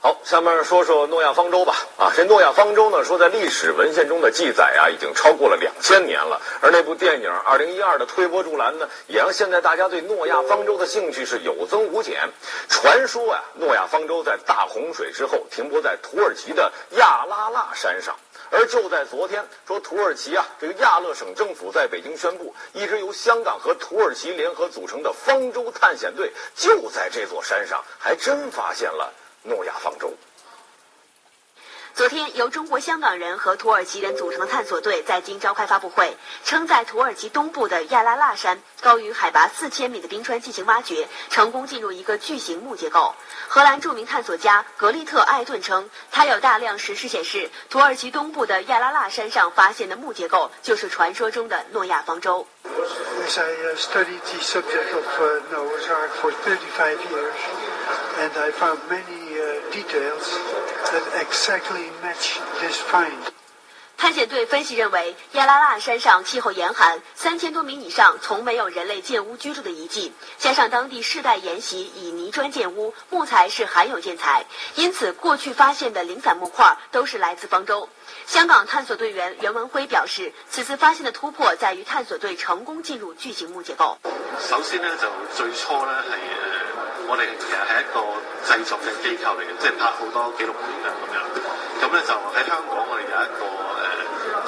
好，下面说说诺亚方舟吧。这诺亚方舟呢，说在历史文献中的记载已经超过了2000年了。而那部电影2012的推波助澜呢，也让现在大家对诺亚方舟的兴趣是有增无减。传说诺亚方舟在大洪水之后停泊在土耳其的亚拉腊山上。而就在昨天，说土耳其这个亚勒省政府在北京宣布，一支由香港和土耳其联合组成的方舟探险队就在这座山上，还真发现了诺亚方舟。昨天，由中国香港人和土耳其人组成的探索队在京召开发布会，称在土耳其东部的亚拉腊山高于海拔4000米的冰川进行挖掘，成功进入一个巨型木结构。荷兰著名探索家格利特·艾顿称，他有大量石示显示，土耳其东部的亚拉腊山上发现的木结构就是传说中的诺亚方舟。Yes, I studied the subject of Noah's Ark for 35 years, and I found many details that exactly match this find. 探险队分析认为，亚拉腊山上气候严寒，3000多米以上从没有人类建屋居住的遗迹，加上当地世代沿袭以泥砖建屋，木材是罕有建材，因此过去发现的零散木块都是来自方舟。香港探索队员袁文辉表示，此次发现的突破在于探索队成功进入巨型木结构。首先呢，就最初呢係我哋其實係一個製作嘅機構嚟嘅，即係拍好多紀錄片咁樣。咁咧就喺香港我哋有一個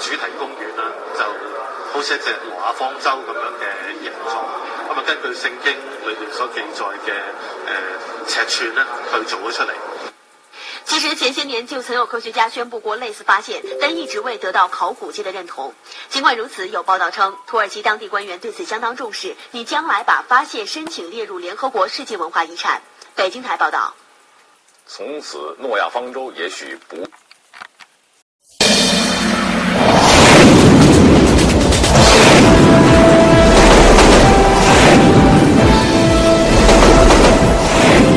主題公園啦，就好似一隻挪亞方舟咁樣嘅形狀。咁根據聖經裏邊所記載嘅尺寸咧，去做咗出嚟。其实前些年就曾有科学家宣布过类似发现，但一直未得到考古界的认同。尽管如此，有报道称，土耳其当地官员对此相当重视，拟将来把发现申请列入联合国世界文化遗产。北京台报道。从此，诺亚方舟也许不。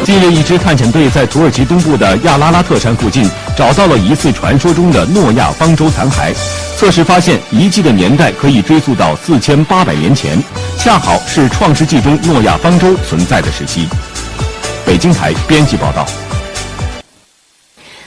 近日，一支探险队在土耳其东部的亚拉拉特山附近找到了疑似传说中的诺亚方舟残骸。测试发现，遗迹的年代可以追溯到4800年前，恰好是《创世纪》中诺亚方舟存在的时期。北京台编辑报道。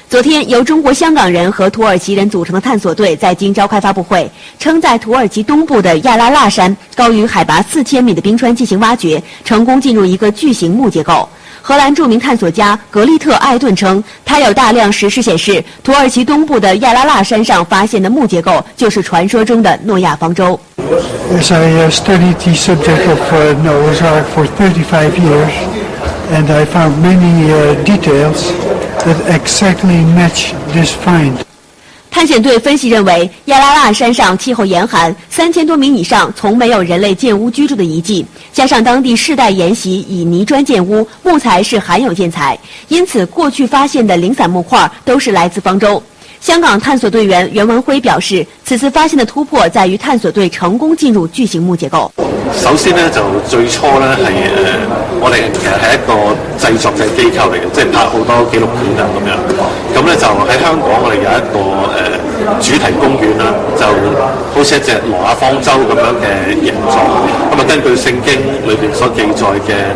昨天，由中国香港人和土耳其人组成的探索队在京召开发布会，称在土耳其东部的亚拉腊山高于海拔4000米的冰川进行挖掘，成功进入一个巨型木结构。荷兰著名探索家格利特·艾顿称，他有大量石示显示，土耳其东部的亚拉腊山上发现的木结构就是传说中的诺亚方舟。Yes, I studied the subject of Noah's Ark for 35 years, and I found many details that exactly match this find. 探险队分析认为，亚拉腊山上气候严寒，3000多米以上从没有人类建屋居住的遗迹，加上当地世代沿袭以泥砖建屋，木材是罕有建材，因此过去发现的零散木块都是来自方舟。香港探索队員袁文輝表示，此次發現嘅突破在於探索隊成功進入巨型木結構。首先呢，就最初呢係我哋其實係一個製作嘅機構嚟嘅，即係拍好多紀錄片啊咁樣。咁呢就喺香港我哋有一個主題公園啦，就好似一隻挪亞方舟咁樣嘅形狀。咁根據聖經裏邊所記載嘅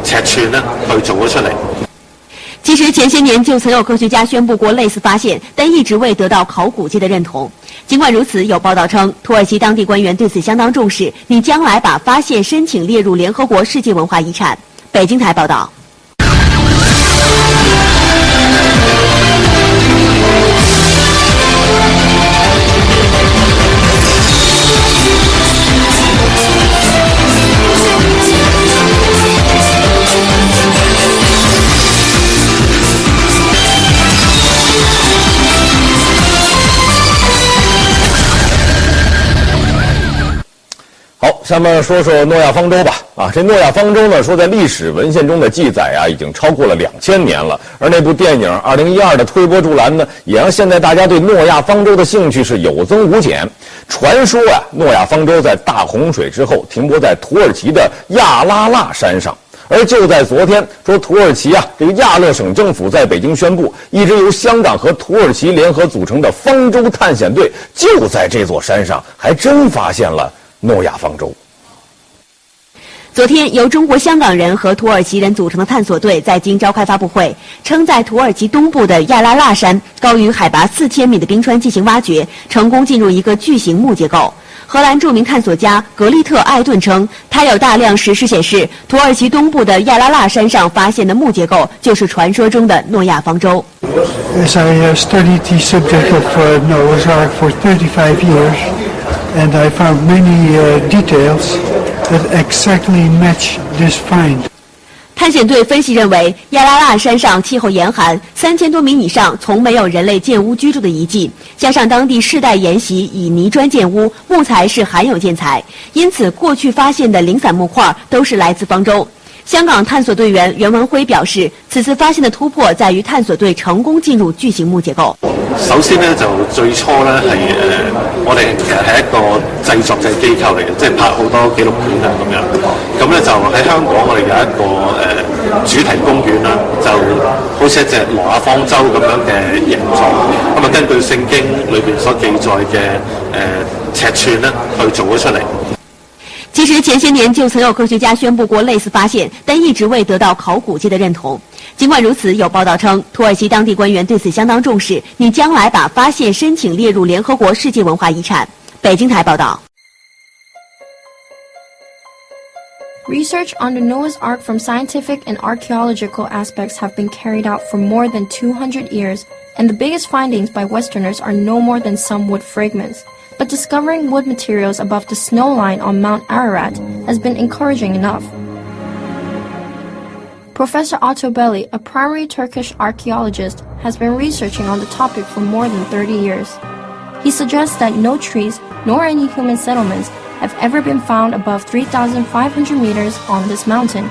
尺寸呢，去做咗出嚟。其实前些年就曾有科学家宣布过类似发现，但一直未得到考古界的认同。尽管如此，有报道称，土耳其当地官员对此相当重视，拟将来把发现申请列入联合国世界文化遗产。北京台报道。好，下面说说诺亚方舟吧。这诺亚方舟呢，说在历史文献中的记载已经超过了2000年了。而那部电影2012的推波助澜呢，也让现在大家对诺亚方舟的兴趣是有增无减。传说诺亚方舟在大洪水之后停泊在土耳其的亚拉腊山上。而就在昨天，说土耳其这个亚勒省政府在北京宣布，一支由香港和土耳其联合组成的方舟探险队就在这座山上，还真发现了诺亚方舟。昨天，由中国香港人和土耳其人组成的探索队在京召开发布会，称在土耳其东部的亚拉腊山高于海拔4000米的冰川进行挖掘，成功进入一个巨型木结构。荷兰著名探索家格利特·艾顿称，他有大量石狮显示，土耳其东部的亚拉腊山上发现的木结构就是传说中的诺亚方舟。As I studied the subject of Noah's Ark for 35 years, and I found many details that exactly match this find. 探险队分析认为，亚拉腊山上气候严寒，3000多米以上从没有人类建屋居住的遗迹，加上当地世代沿袭以泥砖建屋，木材是罕有建材，因此过去发现的零散木块都是来自方舟。香港探索队员袁文辉表示，此次發現嘅突破在於探索隊成功進入巨型木結構。首先咧，就最初咧係我哋其實係一個製作嘅機構嚟嘅，即係拍好多紀錄片啊咁樣。咁咧就喺香港，我哋有一個主題公園啦，就好似一隻挪亞方舟咁樣嘅形狀。咁啊，根據聖經裏邊所記載嘅尺寸咧，去做咗出嚟。其實前些年就曾有科學家宣布過類似發現，但一直未得到考古界的認同。儘管如此，有報道稱，土耳其當地官員對此相當重視，擬將來把發現申請列入聯合國世界文化遺產。北京台報道。Research on the Noah's Ark from scientific and archaeological aspects have been carried out for more than 200 years, and the biggest findings by Westerners are no more than some wood fragments. But discovering wood materials above the snow line on Mount Ararat has been encouraging enough. Professor Otto Belli, a primary Turkish archaeologist, has been researching on the topic for more than 30 years. He suggests that no trees nor any human settlements have ever been found above 3,500 meters on this mountain.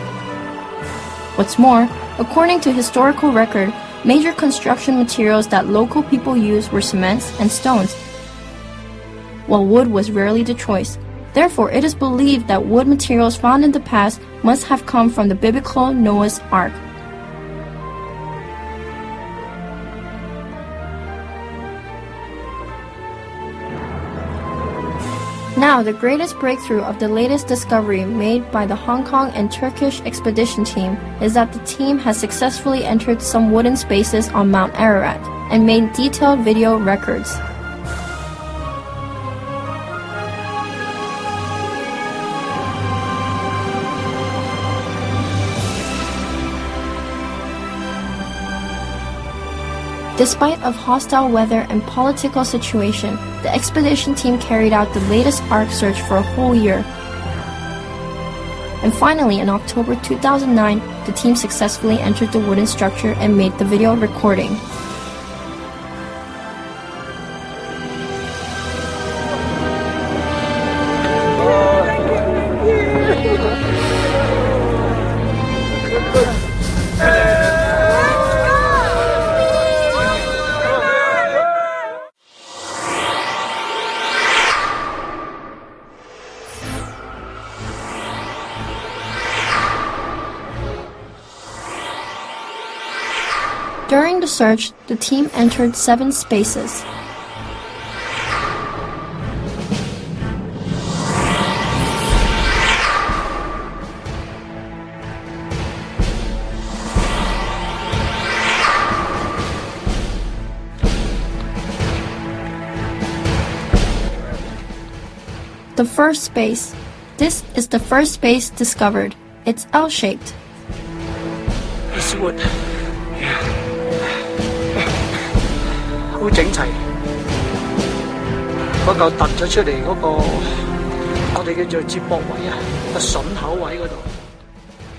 What's more, according to historical record, major construction materials that local people used were cements and stones, while wood was rarely the choice. Therefore, it is believed that wood materials found in the past must have come from the biblical Noah's Ark. Now, the greatest breakthrough of the latest discovery made by the Hong Kong and Turkish expedition team is that the team has successfully entered some wooden spaces on Mount Ararat and made detailed video records. Despite of hostile weather and political situation, the expedition team carried out the latest Ark search for a whole year. And finally, in October 2009, the team successfully entered the wooden structure and made the video recording. During the search, the team entered 7 spaces. The first space. This is the first space discovered. It's L-shaped. It's wood. 好整齊，嗰嚿突咗出嚟嗰個，我哋叫做接駁位啊，個榫口位嗰度。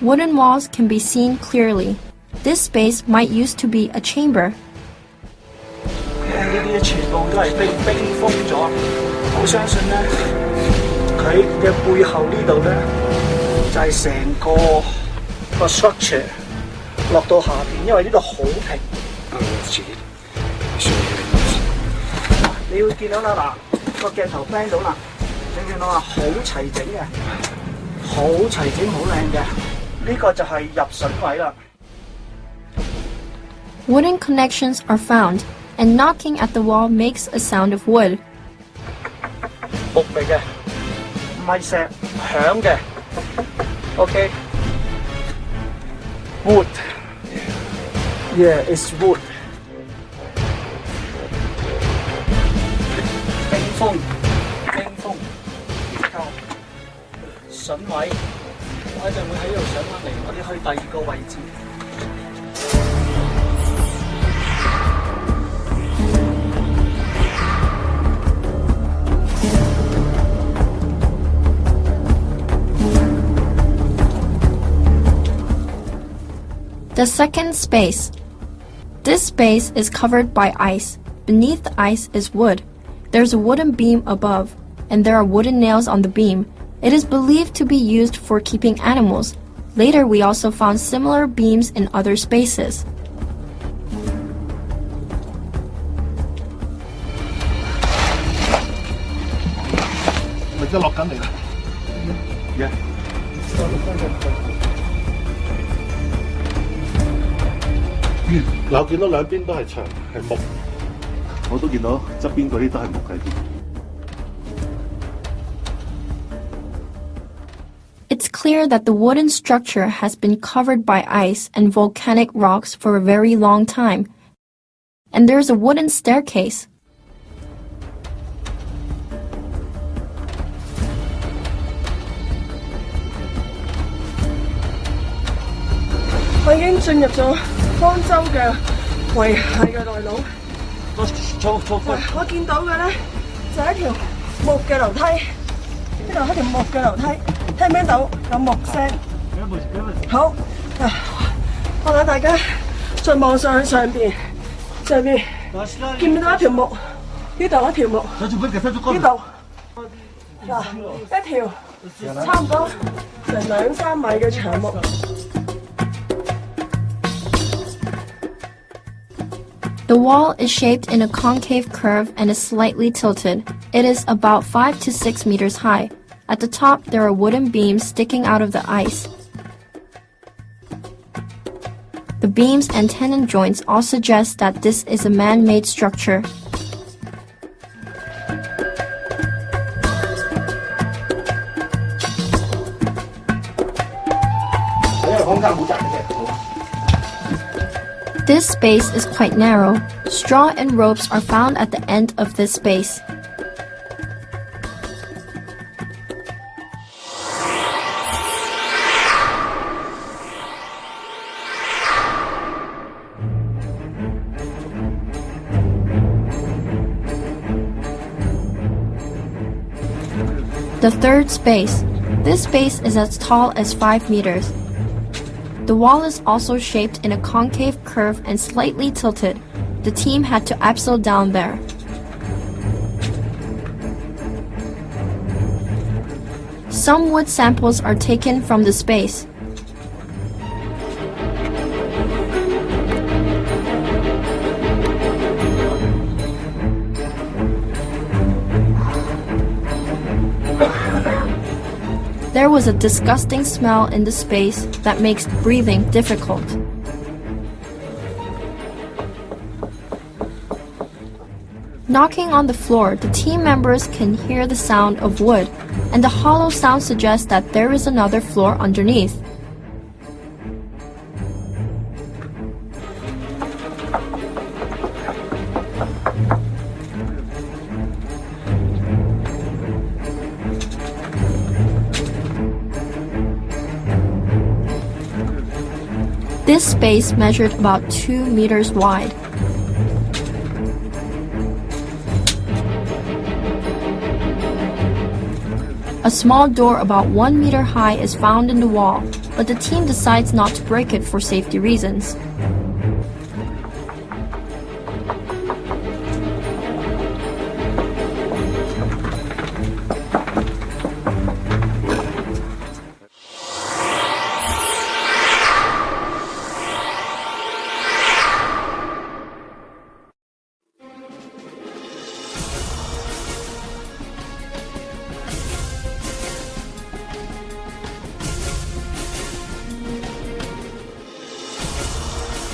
Wooden walls can be seen clearly. This space might used to be a chamber. 呢啲全部都係冰封咗，我相信咧，佢嘅背後呢度咧，就係成個 structure 落到下邊，因為呢度好平。你會見到啦，嗱個鏡頭 plan 到啦，你見到啊，好齊整嘅，好齊整，好靚嘅，呢個就係入榫位啦。Wooden connections are found, and knocking at the wall makes a sound of wood. 木嚟嘅，唔係石，響嘅。Okay. Wood. Yeah, it's wood. 冰封，然後筍位，我一陣會喺呢度上返嚟，我哋去第二個位置。The second space. This space is covered by ice. Beneath the ice is wood. There's a wooden beam above, and there are wooden nails on the beam. It is believed to be used for keeping animals. Later, we also found similar beams in other spaces. Yeah. 嗱，我見到兩邊都係牆，係木，我都見到側邊嗰啲都係木嘅。It's clear that the wooden structure has been covered by ice and volcanic rocks for a very long time. And there's a wooden staircase. 我已經進入咗方舟嘅維繫嘅內陸。我見到嘅咧就係一條木嘅樓梯，呢度係一條木嘅樓梯，聽唔聽到有木聲？好，我等大家再望上去上邊見唔見到一條木？呢度一條木，呢度嗱一條差唔多成2-3米嘅長木。The wall is shaped in a concave curve and is slightly tilted. It is about 5 to 6 meters high. At the top, there are wooden beams sticking out of the ice. The beams and tenon joints all suggest that this is a man-made structure. This space is quite narrow. Straw and ropes are found at the end of this space. The third space. This space is as tall as 5 meters. The wall is also shaped in a concave curve and slightly tilted. The team had to abseil down there. Some wood samples are taken from the space. There was a disgusting smell in the space that makes breathing difficult. Knocking on the floor, the team members can hear the sound of wood, and the hollow sound suggests that there is another floor underneath. This space measured about 2 meters wide. A small door about 1 meter high is found in the wall, but the team decides not to break it for safety reasons.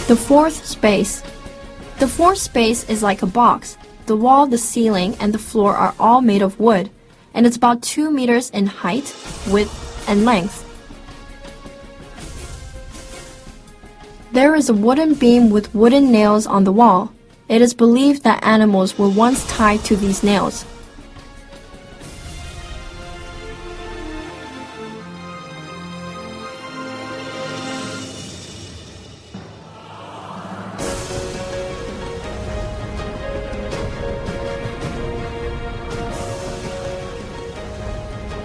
The fourth space. The fourth space is like a box. The wall, the ceiling, and the floor are all made of wood, and it's about 2 meters in height, width, and length. There is a wooden beam with wooden nails on the wall. It is believed that animals were once tied to these nails.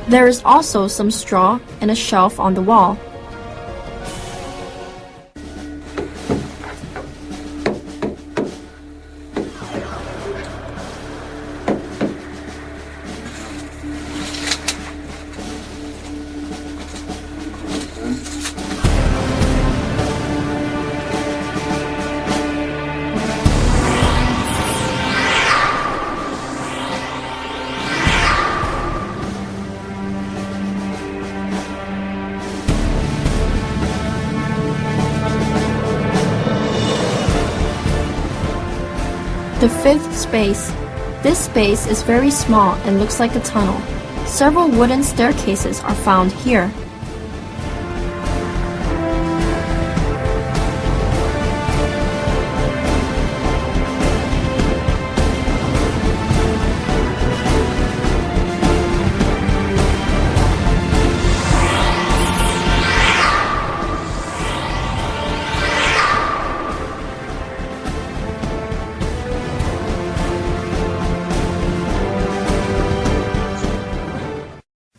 There is also some straw and a shelf on the wall. The fifth space. This space is very small and looks like a tunnel. Several wooden staircases are found here.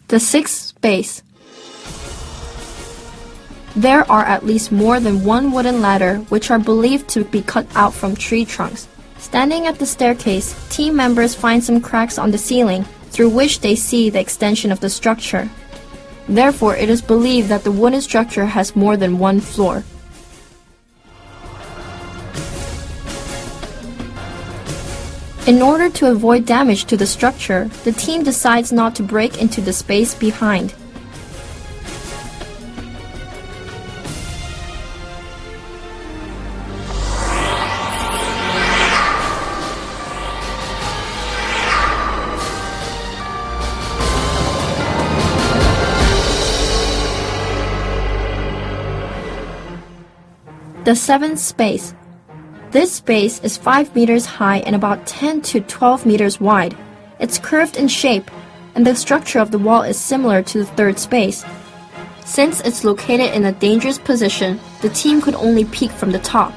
The sixth space. There are at least more than one wooden ladder which are believed to be cut out from tree trunks. Standing at the staircase, team members find some cracks on the ceiling through which they see the extension of the structure. Therefore, it is believed that the wooden structure has more than one floor. In order to avoid damage to the structure, the team decides not to break into the space behind. The seventh space. This space is 5 meters high and about 10 to 12 meters wide. It's curved in shape, and the structure of the wall is similar to the third space. Since it's located in a dangerous position, the team could only peek from the top,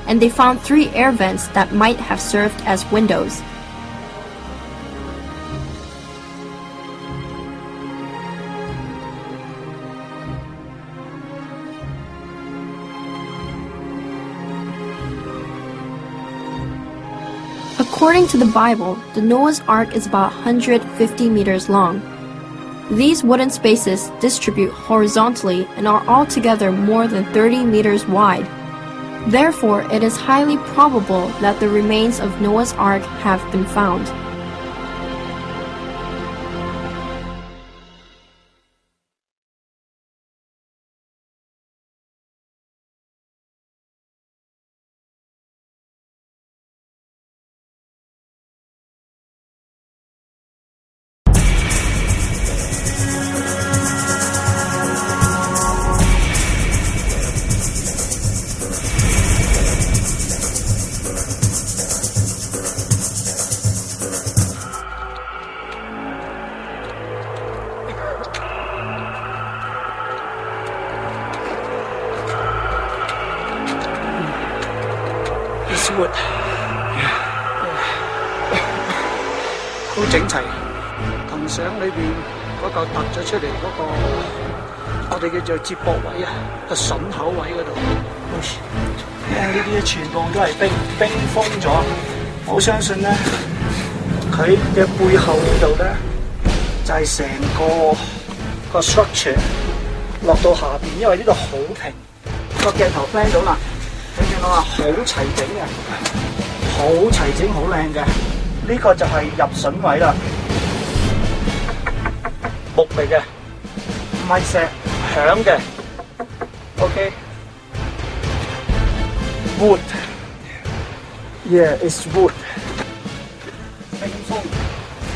and they found 3 air vents that might have served as windows. According to the Bible, the Noah's Ark is about 150 meters long. These wooden spaces distribute horizontally and are altogether more than 30 meters wide. Therefore, it is highly probable that the remains of Noah's Ark have been found. wood， 好整齊。同相裏邊嗰嚿突咗出嚟嗰個，我哋叫做接駁位啊，個筍口位嗰度。呢啲全部都係冰封咗。我相信咧，佢嘅背後呢度咧，就係成個 structure 落到下邊，因為呢度好平。個鏡頭 plan 到啦，你見到啊，好齊整嘅，好齊整，好靚嘅。呢個就係入筍位啦，木嚟嘅，唔係石，響嘅。OK， wood， yeah it's wood。冰封，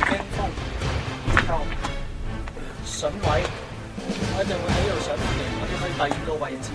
然後筍位，我一陣會喺度上翻嚟，我哋去第二個位置。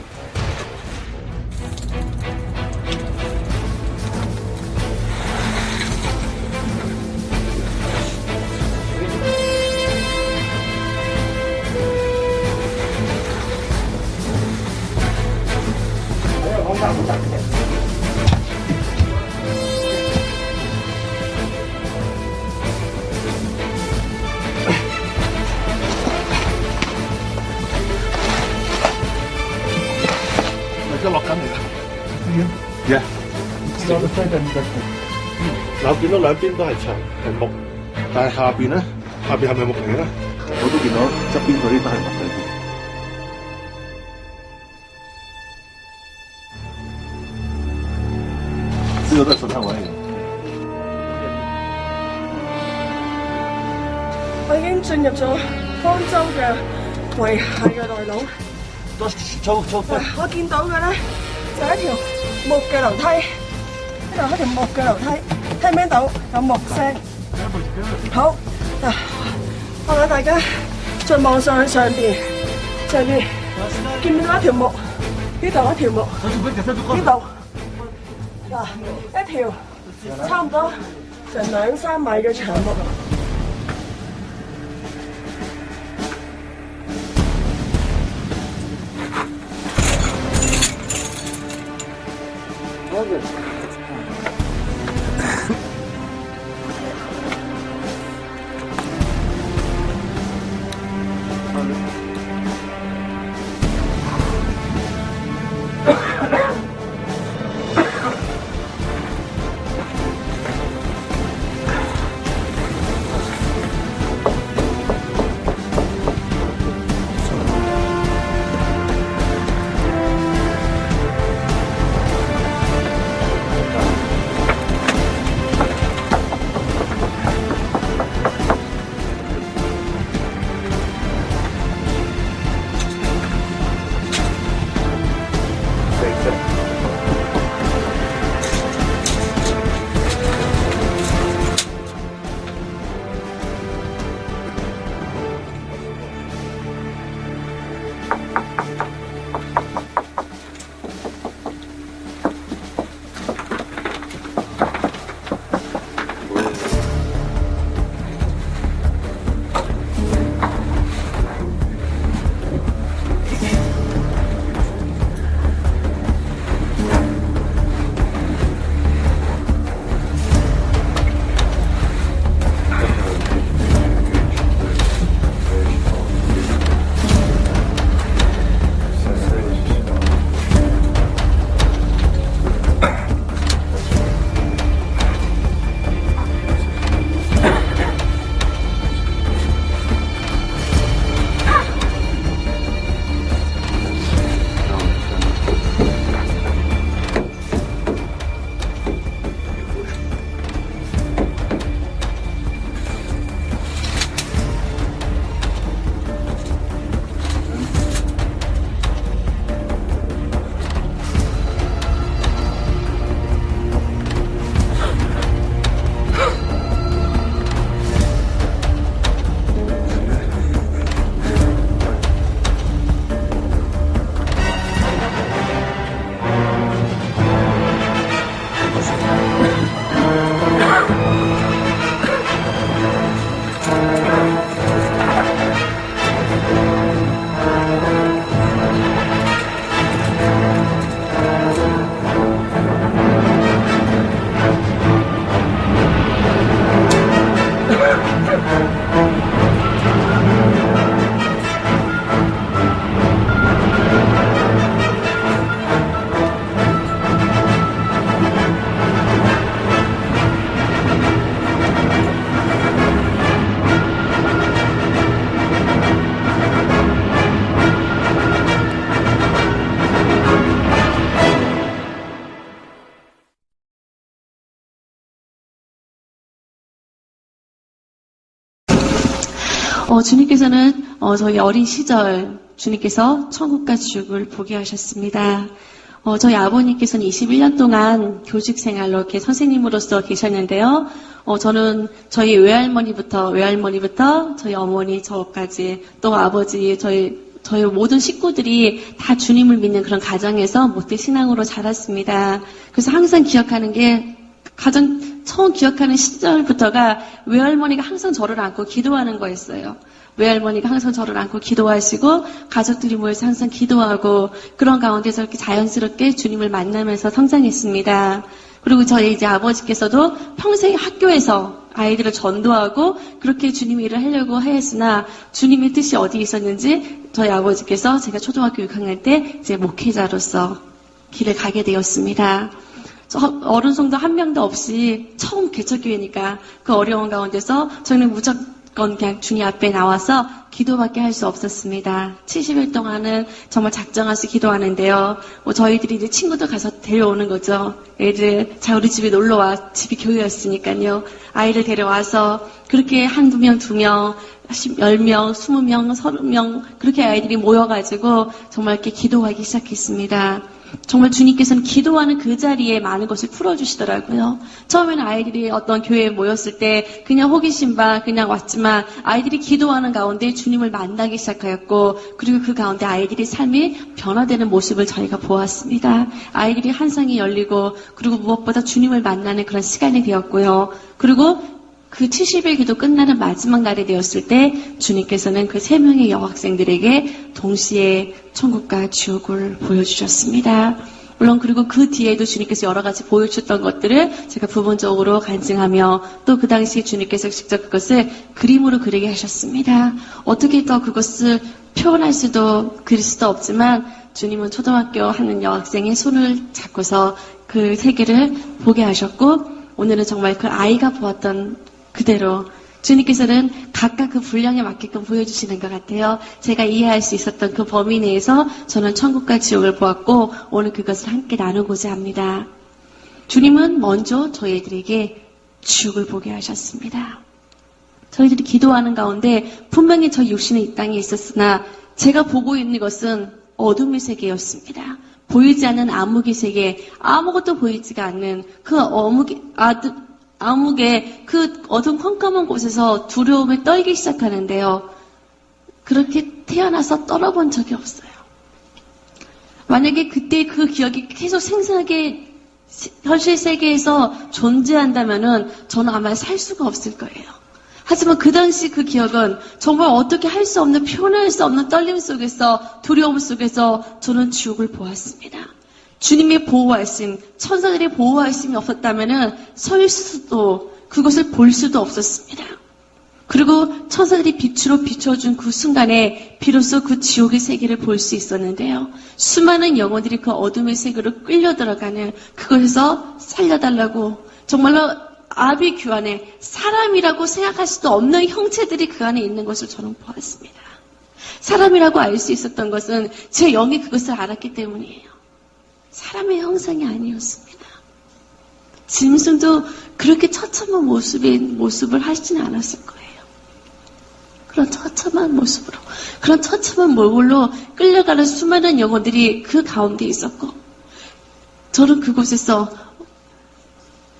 而家落緊嚟啦。Yeah。嗱，我見到兩邊都係牆係木，但係下邊咧，下邊係咪木嚟咧？我都見到側邊嗰啲都係木嚟嘅。呢個都係順坑位嚟嘅。我已經進入咗方舟嘅遺骸嘅內籠。我見到嘅咧就係一條木嘅樓梯，呢度係一條木嘅樓梯，聽唔聽到有木聲？好，嗱，我諗大家再望上去上邊，見唔見到一條木？呢度一條木，呢度嗱一條差唔多成2-3米嘅長木。주님께서는 저희 어린 시절 주님께서 천국과 지옥을 보게 하셨습니다. 저희 아버님께서는 21년 동안 교직 생활로 이렇게 선생님으로서 계셨는데요. 저는 저희 외할머니부터 저희 어머니, 저까지 또 아버지, 저희 모든 식구들이 다 주님을 믿는 그런 가정에서 모태 신앙으로 자랐습니다. 그래서 항상 기억하는 게 가장 처음 기억하는 시절부터가 외할머니가 항상 저를 안고 기도하는 거였어요. 외할머니가 항상 저를 안고 기도하시고 가족들이 모여서 항상 기도하고 그런 가운데서 이렇게 자연스럽게 주님을 만나면서 성장했습니다. 그리고 저희 이제 아버지께서도 평생 학교에서 아이들을 전도하고 그렇게 주님의 일을 하려고 하였으나 주님의 뜻이 어디 있었는지 저희 아버지께서 제가 초등학교 6학년 때 이제 목회자로서 길을 가게 되었습니다. 어른송도 한 명도 없이 처음 개척교회니까 그 어려운 가운데서 저희는 무조건 그냥 주님 앞에 나와서 기도밖에 할 수 없었습니다. 70일 동안은 정말 작정하시 기도하는데요. 저희들이 이제 친구들 가서 데려오는 거죠. 애들, 자, 우리 집에 놀러와. 집이 교회였으니까요. 아이를 데려와서 그렇게 한두 명, 2명, 10명, 20명, 30명, 그렇게 아이들이 모여가지고 정말 이렇게 기도하기 시작했습니다. 정말 주님께서는 기도하는 그 자리에 많은 것을 풀어주시더라고요. 처음에는 아이들이 어떤 교회에 모였을 때 그냥 호기심 반 그냥 왔지만 아이들이 기도하는 가운데 주님을 만나기 시작하였고 그리고 그 가운데 아이들의 삶이 변화되는 모습을 저희가 보았습니다. 아이들이 한상이 열리고 그리고 무엇보다 주님을 만나는 그런 시간이 되었고요. 그리고 그 70일 기도 끝나는 마지막 날이 되었을 때 주님께서는 그 3명의 여학생들에게 동시에 천국과 지옥을 보여주셨습니다. 물론 그리고 그 뒤에도 주님께서 여러 가지 보여주셨던 것들을 제가 부분적으로 간증하며 또 그 당시에 주님께서 직접 그것을 그림으로 그리게 하셨습니다. 어떻게 더 그것을 표현할 수도 그릴 수도 없지만 주님은 초등학교 하는 여학생의 손을 잡고서 그 세계를 보게 하셨고 오늘은 정말 그 아이가 보았던 그대로 주님께서는 각각 그 분량에 맞게끔 보여주시는 것 같아요. 제가 이해할 수 있었던 그 범위 내에서 저는 천국과 지옥을 보았고 오늘 그것을 함께 나누고자 합니다. 주님은 먼저 저희들에게 지옥을 보게 하셨습니다. 저희들이 기도하는 가운데 분명히 저 육신은 이 땅에 있었으나 제가 보고 있는 것은 어둠의 세계였습니다. 보이지 않는 암흑의 세계, 아무것도 보이지가 않는 그 암흑의 그 어두운 컴컴한 곳에서 두려움에 떨기 시작하는데요. 그렇게 태어나서 떨어본 적이 없어요. 만약에 그때 그 기억이 계속 생생하게 현실 세계에서 존재한다면은 저는 아마 살 수가 없을 거예요. 하지만 그 당시 그 기억은 정말 어떻게 할 수 없는, 표현할 수 없는 떨림 속에서, 두려움 속에서 저는 지옥을 보았습니다. 주님의 보호하심, 천사들의 보호하심이 없었다면은 설 수도, 그것을 볼 수도 없었습니다. 그리고 천사들이 빛으로 비춰준 그 순간에 비로소 그 지옥의 세계를 볼 수 있었는데요. 수많은 영혼들이 그 어둠의 세계로 끌려 들어가는 그것에서 살려달라고 정말로 아비 규안에 사람이라고 생각할 수도 없는 형체들이 그 안에 있는 것을 저는 보았습니다. 사람이라고 알 수 있었던 것은 제 영이 그것을 알았기 때문이에요. 사람의 형상이 아니었습니다. 짐승도 그렇게 처참한 모습을 하지는 않았을 거예요. 그런 처참한 모습으로, 그런 처참한 몰골로 끌려가는 수많은 영혼들이 그 가운데 있었고, 저는 그곳에서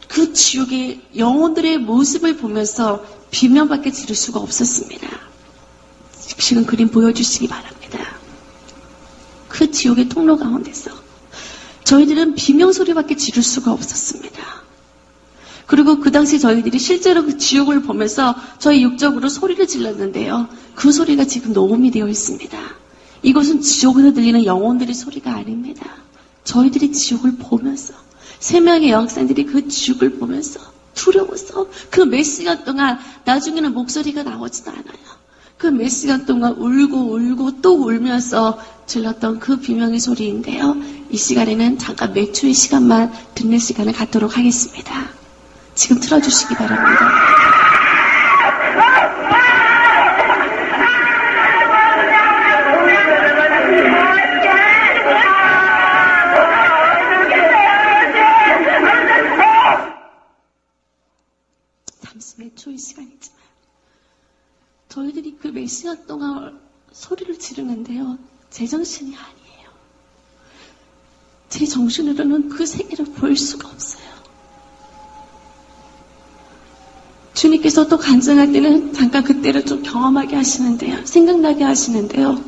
그 지옥의 영혼들의 모습을 보면서 비명밖에 지를 수가 없었습니다. 지금 그림 보여주시기 바랍니다. 그 지옥의 통로 가운데서 저희들은 비명소리밖에 지를 수가 없었습니다. 그리고 그 당시 저희들이 실제로 그 지옥을 보면서 저희 육적으로 소리를 질렀는데요. 그 소리가 지금 녹음이 되어 있습니다. 이것은 지옥에서 들리는 영혼들의 소리가 아닙니다. 저희들이 지옥을 보면서 3명의 여학생들이 그 지옥을 보면서 두려워서 그 몇 시간 동안 나중에는 목소리가 나오지도 않아요. 그 몇 시간 동안 울고 또 울면서 질렀던 그 비명의 소리인데요. 이 시간에는 잠깐 몇 초의 시간만 듣는 시간을 갖도록 하겠습니다. 지금 틀어주시기 바랍니다. 잠시 몇 초의 시간이지만 저희들이 그 몇 시간 동안 소리를 지르는데요. 제 정신이 아니에요. 제 정신으로는 그 세계를 볼 수가 없어요. 주님께서 또 간증할 때는 잠깐 그때를 좀 경험하게 하시는데요. 생각나게 하시는데요.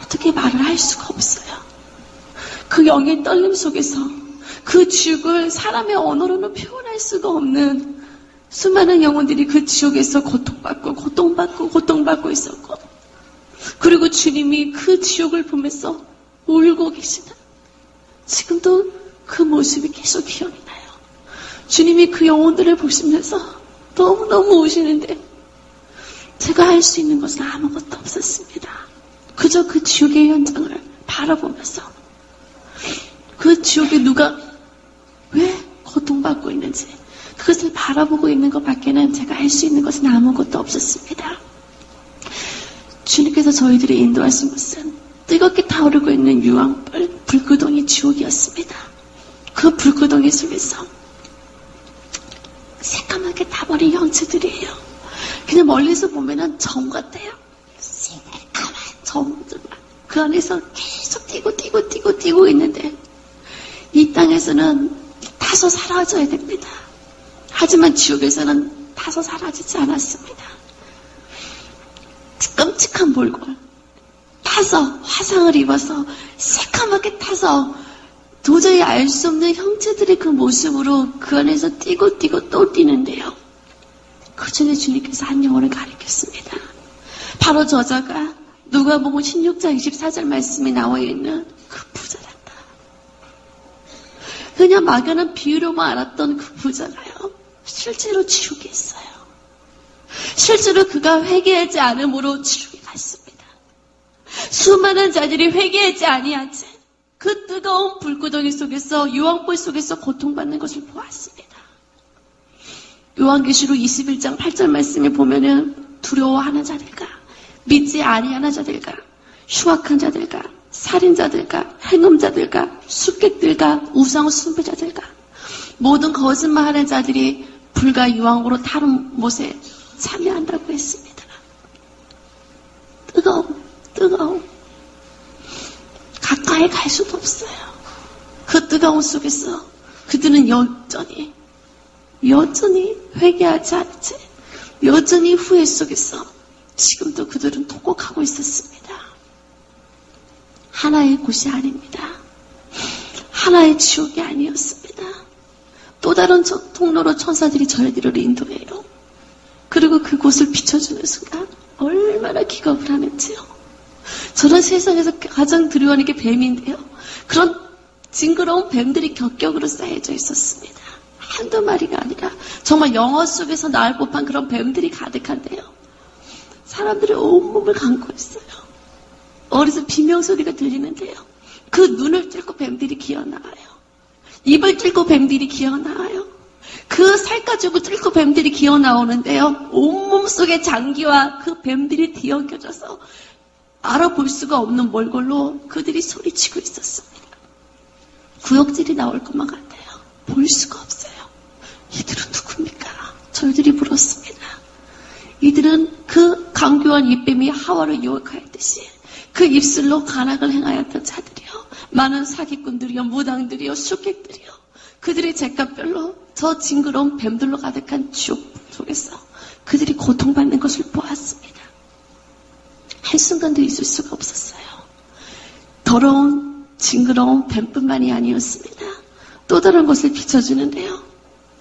어떻게 말을 할 수가 없어요. 그 영의 떨림 속에서 그 지옥을 사람의 언어로는 표현할 수가 없는 수많은 영혼들이 그 지옥에서 고통받고 있었고 그리고 주님이 그 지옥을 보면서 울고 계시다. 지금도 그 모습이 계속 기억이 나요. 주님이 그 영혼들을 보시면서 너무너무 우시는데 제가 할 수 있는 것은 아무것도 없었습니다. 그저 그 지옥의 현장을 바라보면서 그 지옥에 누가 왜 고통받고 있는지 그것을 바라보고 있는 것밖에는 제가 할 수 있는 것은 아무것도 없었습니다. 주님께서 저희들을 인도하신 것은 뜨겁게 타오르고 있는 유황불, 불구덩이 지옥이었습니다. 그 불구덩이 속에서 새까맣게 타버린 형체들이에요. 그냥 멀리서 보면은 점 같아요. 새까만 점들만. 그 안에서 계속 뛰고 있는데 이 땅에서는 타서 사라져야 됩니다. 하지만 지옥에서는 타서 사라지지 않았습니다. 끔찍한 몰골. 타서 화상을 입어서 새까맣게 타서 도저히 알 수 없는 형체들의 그 모습으로 그 안에서 뛰고 또 뛰는데요. 그 전에 주님께서 한 영혼을 가리켰습니다. 바로 저자가 누가복음 16장 24절 말씀이 나와 있는 그 부자란다. 그냥 막연한 비유로만 알았던 그 부자가요. 실제로 지옥에 있어요. 실제로 그가 회개하지 않음으로 지옥에 갔습니다. 수많은 자들이 회개하지 아니한 채 그 뜨거운 불구덩이 속에서 유황불 속에서 고통받는 것을 보았습니다. 요한계시록 21장 8절 말씀에 보면은 두려워하는 자들과 믿지 아니하는 자들과 흉악한 자들과 살인자들과 행음자들과 숙객들과 우상 숭배자들과 모든 거짓말하는 자들이 불과 유황으로 타는 못에 참여한다고 했습니다. 뜨거움. 가까이 갈 수도 없어요. 그 뜨거움 속에서 그들은 여전히 회개하지 않은 채 여전히 후회 속에서 지금도 그들은 통곡하고 있었습니다. 하나의 곳이 아닙니다. 하나의 지옥이 아니었습니다. 또 다른 통로로 천사들이 저희들을 인도해요. 그리고 그곳을 비춰주는 순간 얼마나 기겁을 하는지요. 저는 세상에서 가장 두려워하는 게 뱀인데요. 그런 징그러운 뱀들이 격격으로 쌓여져 있었습니다. 한두 마리가 아니라 정말 영화 속에서 나올 법한 그런 뱀들이 가득한데요. 사람들의 온몸을 감고 있어요. 어디서 비명소리가 들리는데요. 그 눈을 뚫고 뱀들이 기어나와요. 입을 뚫고 뱀들이 기어나와요. 그 살가죽을 뚫고 뱀들이 기어나오는데요. 온몸 속의 장기와 그 뱀들이 뒤엉켜져서 알아볼 수가 없는 몰골로 그들이 소리치고 있었습니다. 구역질이 나올 것만 같아요. 볼 수가 없어요. 이들은 누굽니까? 저희들이 물었습니다. 이들은 그 강교한 입뱀이 하와를 유혹하였듯이 그 입술로 간악을 행하였던 자들이요. 많은 사기꾼들이요. 무당들이요. 숙객들이요. 그들의 잿값별로 저 징그러운 뱀들로 가득한 지옥 속에서 그들이 고통받는 것을 보았습니다. 한순간도 있을 수가 없었어요. 더러운 징그러운 뱀뿐만이 아니었습니다. 또 다른 곳을 비춰주는데요.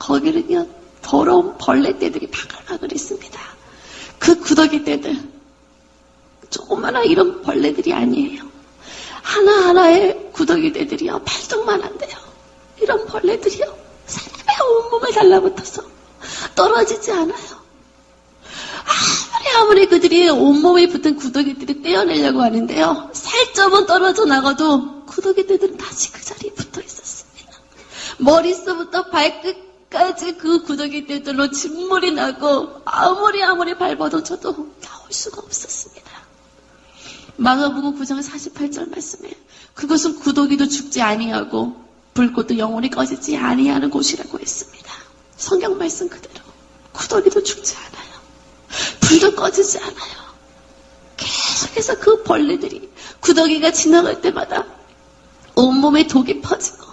거기는요. 더러운 벌레떼들이 바글바글 있습니다. 그 구더기 떼들 조그마한 이런 벌레들이 아니에요. 하나하나의 구더기 떼들이요. 발톱만한데요. 이런 벌레들이요. 사람의 온몸에 달라붙어서 떨어지지 않아요. 아무리 그들이 온몸에 붙은 구더기들이 떼어내려고 하는데요. 살점은 떨어져 나가도 구더기들은 다시 그 자리에 붙어 있었습니다. 머릿속부터 발끝까지 그 구더기들로 진물이 나고 아무리 밟아도 저도 나올 수가 없었습니다. 마가복음 9장 48절 말씀에 그것은 구더기도 죽지 아니하고 불꽃도 영원히 꺼지지 아니하는 곳이라고 했습니다. 성경 말씀 그대로 구더기도 죽지 않아요. 불도 꺼지지 않아요. 계속해서 그 벌레들이 구더기가 지나갈 때마다 온몸에 독이 퍼지고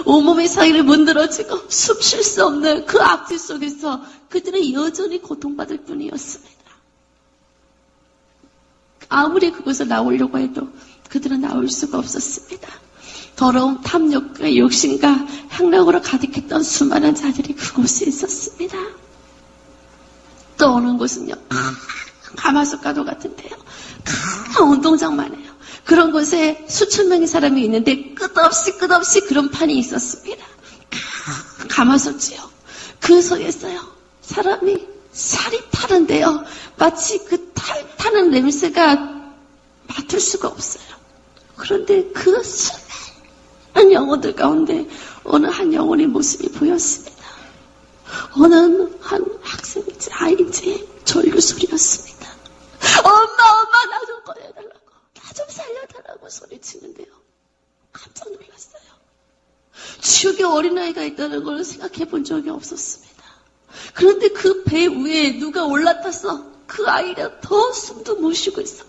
온몸의 사이를 문드러지고 숨 쉴 수 없는 그 악취 속에서 그들은 여전히 고통받을 뿐이었습니다. 아무리 그곳을 나오려고 해도 그들은 나올 수가 없었습니다. 더러운 탐욕과 욕심과 향락으로 가득했던 수많은 자들이 그곳에 있었습니다. 또 어느 곳은요. 가마솥가도 같은데요. 큰 운동장만 해요. 그런 곳에 수천 명의 사람이 있는데 끝없이 그런 판이 있었습니다. 가마솥이요. 그 속에서요. 사람이 살이 타는데요. 마치 그 타는 냄새가 맡을 수가 없어요. 그런데 그 수많은 영혼들 가운데 어느 한 영혼의 모습이 보였습니다. 어느 한 학생인지 아이인지 절규 소리였습니다. 엄마 나 좀 꺼내달라고, 나 좀 살려달라고 소리치는데요. 깜짝 놀랐어요. 지옥에 어린아이가 있다는 걸 생각해 본 적이 없었습니다. 그런데 그 배 위에 누가 올라타서 그 아이를 더 숨도 못 쉬고 있어요.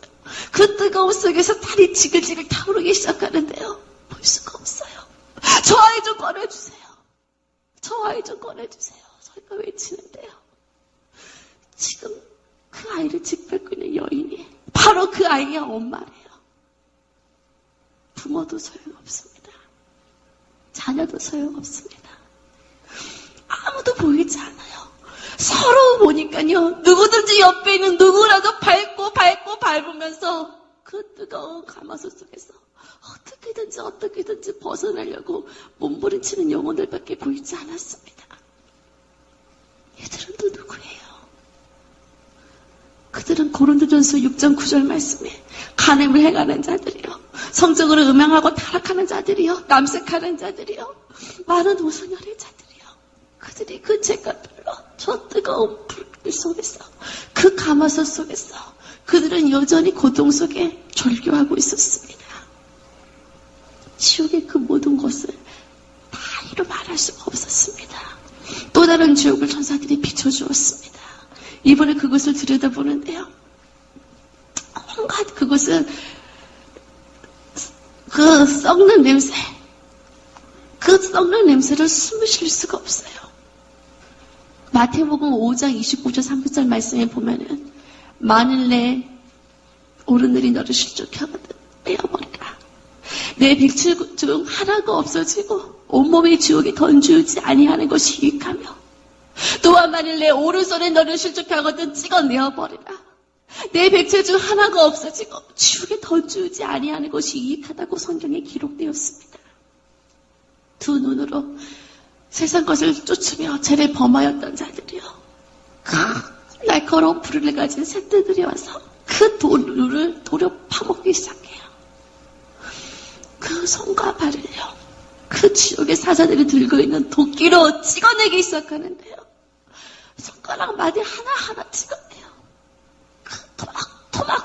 그 뜨거운 속에서 다리 지글지글 타오르기 시작하는데요. 볼 수가 없어요. 저 아이 좀 꺼내주세요. 저 아이 좀 꺼내주세요. 저희가 외치는데요. 지금 그 아이를 짓밟고 있는 여인이 바로 그 아이의 엄마래요. 부모도 소용없습니다. 자녀도 소용없습니다. 아무도 보이지 않아요. 서로 보니까요. 누구든지 옆에 있는 누구라도 밟으면서 그 뜨거운 가마솥 속에서 어떻게든지 벗어나려고 몸부림치는 영혼들밖에 보이지 않았습니다. 얘들은 또 누구예요? 그들은 고린도전서 6장 9절 말씀에 간음을 행하는 자들이요, 성적으로 음행하고 타락하는 자들이요, 남색하는 자들이요, 많은 오선열의 자들이요. 그들이 그 죄값들로 저 뜨거운 불길 속에서, 그 가마솥 속에서 그들은 여전히 고통 속에 절규하고 있었습니다. 지옥의 그 모든 것을 다 이루 말할 수가 없었습니다. 또 다른 지옥을 천사들이 비춰주었습니다. 이번에 그것을 들여다보는데요. 온갖 그것은 그 썩는 냄새, 그 썩는 냄새를 숨을 쉴 수가 없어요. 마태복음 5장 29절 30절 말씀에 보면은 만일 내 어른들이 너를 실족해 하거든 떼어버리라. 내 백칠 중 하나가 없어지고 온몸의 지옥에 던지우지 아니하는 것이 유익하며, 또한 만일 내 오른손에 너를 실족하거든 찍어내어버리라. 내 백체 중 하나가 없어지고 지옥에 던지우지 아니하는 것이 유익하다고 성경에 기록되었습니다. 두 눈으로 세상 것을 쫓으며 죄를 범하였던 자들이요, 날카로운 불을 가진 새떼들이 와서 그 돌을 도려 파먹기 시작해요. 그 손과 발을요, 그 지옥의 사자들이 들고 있는 도끼로 찍어내기 시작하는데요. 손가락 마디 하나하나 찍어내요.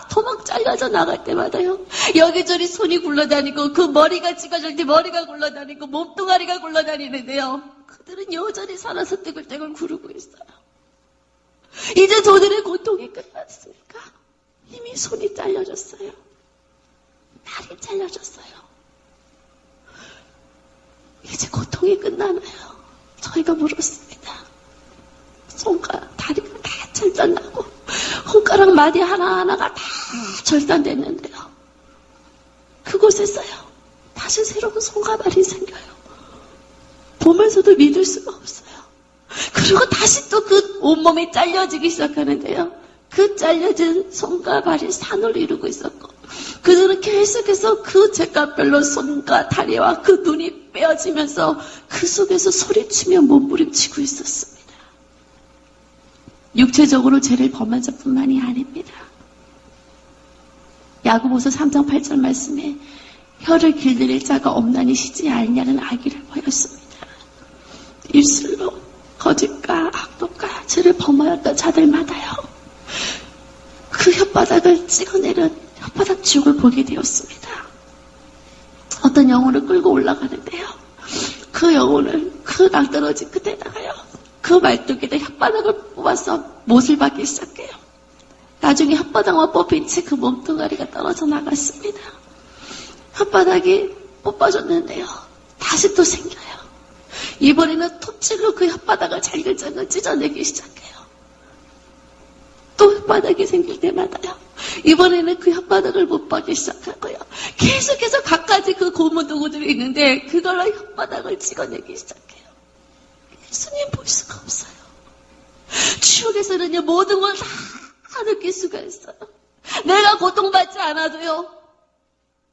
토막 잘려져 나갈 때마다요, 여기저기 손이 굴러다니고 그 머리가 찍어질 때 머리가 굴러다니고 몸뚱아리가 굴러다니는데요. 그들은 여전히 살아서 떼굴떼굴 구르고 있어요. 이제 저들의 고통이 끝났습니까? 이미 손이 잘려졌어요. 다리 잘려졌어요. 이제 고통이 끝나나요? 저희가 물었습니다. 손과 다리가 다 절단나고 손가락 마디 하나하나가 다 절단됐는데요. 그곳에서요, 다시 새로운 손과 발이 생겨요. 보면서도 믿을 수가 없어요. 그리고 다시 또 그 온몸이 잘려지기 시작하는데요. 그 잘려진 손과 발이 산을 이루고 있었고, 그들은 계속해서 그 죄값별로 손과 다리와 그 눈이 빼어지면서 그 속에서 소리치며 몸부림치고 있었습니다. 육체적으로 죄를 범한 자뿐만이 아닙니다. 야고보서 3장 8절 말씀에 혀를 길들일 자가 없나니 쉬지 않냐는 아기를 보였습니다. 입술로 거짓과 악독과 죄를 범하였던 자들마다요, 그 혓바닥을 찍어내는 혓바닥 지옥을 보게 되었습니다. 어떤 영혼을 끌고 올라가는데요, 그 영혼을 그 낭떠러지 끝에다가요, 그 말뚝에다 혓바닥을 뽑아서 못을 박기 시작해요. 나중에 혓바닥만 뽑힌 채 그 몸뚱아리가 떨어져 나갔습니다. 혓바닥이 뽑아졌는데요, 다시 또 생겨요. 이번에는 톱질로 그 혓바닥을 잘글잘글 찢어내기 시작해요. 또 혓바닥이 생길 때마다요, 이번에는 그 혓바닥을 못 박기 시작하고요, 계속해서 갖가지 그 고무 도구들이 있는데 그걸로 혓바닥을 찍어내기 시작해요. 예수님 볼 수가 없어요. 지옥에서는요, 모든 걸 다 느낄 수가 있어요. 내가 고통받지 않아도요,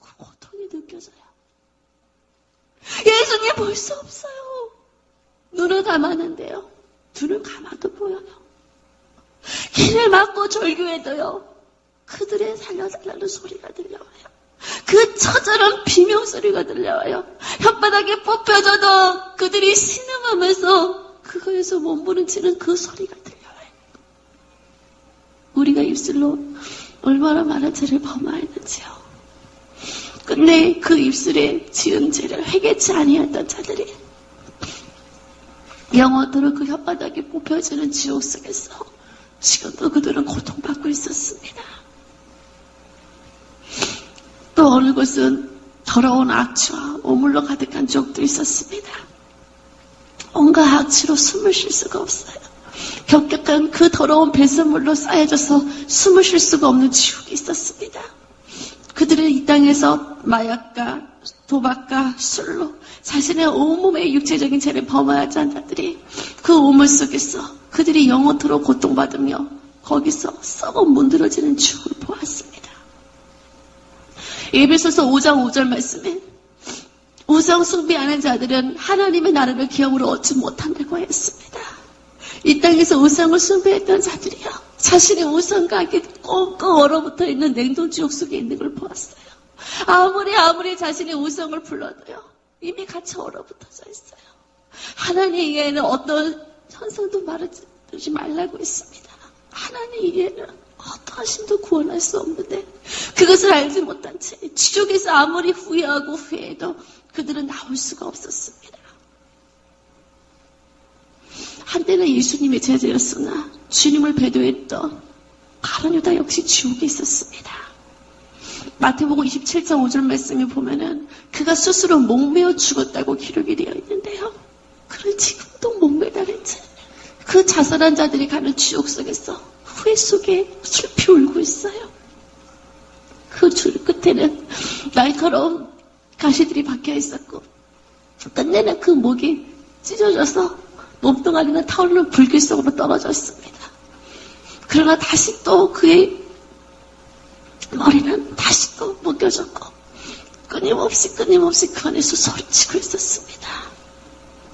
그 고통이 느껴져요. 예수님 볼 수 없어요. 눈을 감았는데요, 눈을 감아도 보여요. 길을 막고 절규해도요, 그들의 살려달라는 소리가 들려와요. 그 처절한 비명소리가 들려와요. 혓바닥에 뽑혀져도 그들이 신음하면서 그거에서 몸부림치는 그 소리가 들려와요. 우리가 입술로 얼마나 많은 죄를 범하였는지요. 끝내 그 입술에 지은 죄를 회개치 아니했던 자들이 영원토록 그 혓바닥에 뽑혀지는 지옥 속에서 지금도 그들은 고통받고 있었습니다. 또 어느 곳은 더러운 악취와 오물로 가득한 지옥도 있었습니다. 온갖 악취로 숨을 쉴 수가 없어요. 격격한 그 더러운 배설물로 쌓여져서 숨을 쉴 수가 없는 지옥이 있었습니다. 그들은 이 땅에서 마약과 도박과 술로 자신의 온몸의 육체적인 죄를 범하지 않은 자들이 그 오물 속에서 그들이 영원토록 고통받으며 거기서 썩어 문드러지는 지옥을 보았습니다. 에베소서 5장 5절 말씀에 우상 숭배하는 자들은 하나님의 나라를 기업으로 얻지 못한다고 했습니다. 이 땅에서 우상을 숭배했던 자들이요, 자신의 우상과 함께 꽁꽁 얼어붙어 있는 냉동지옥 속에 있는 걸 보았어요. 아무리 자신의 우상을 불러도요, 이미 같이 얼어붙어져 있어요. 하나님 이외에는 어떤 현상도 말하지 말라고 했습니다. 하나님 이외에는 어떠한 신도 구원할 수 없는데 그것을 알지 못한 채 지옥에서 아무리 후회하고 후회해도 그들은 나올 수가 없었습니다. 한때는 예수님의 제자였으나 주님을 배도했던 가룟 유다 역시 지옥에 있었습니다. 마태복음 27장 5절 말씀에 보면은 그가 스스로 목매어 죽었다고 기록이 되어 있는데요, 그는 지금도 목매달린 채 그 자살한 자들이 가는 지옥 속에서 후회 속에 슬피 울고 있어요. 그 줄 끝에는 날카로운 가시들이 박혀 있었고 끝내는 그 목이 찢어져서 몸뚱아리는 타오르는 불길 속으로 떨어졌습니다. 그러나 다시 또 그의 머리는 다시 또 묶여졌고 끊임없이 그 안에서 소리치고 있었습니다.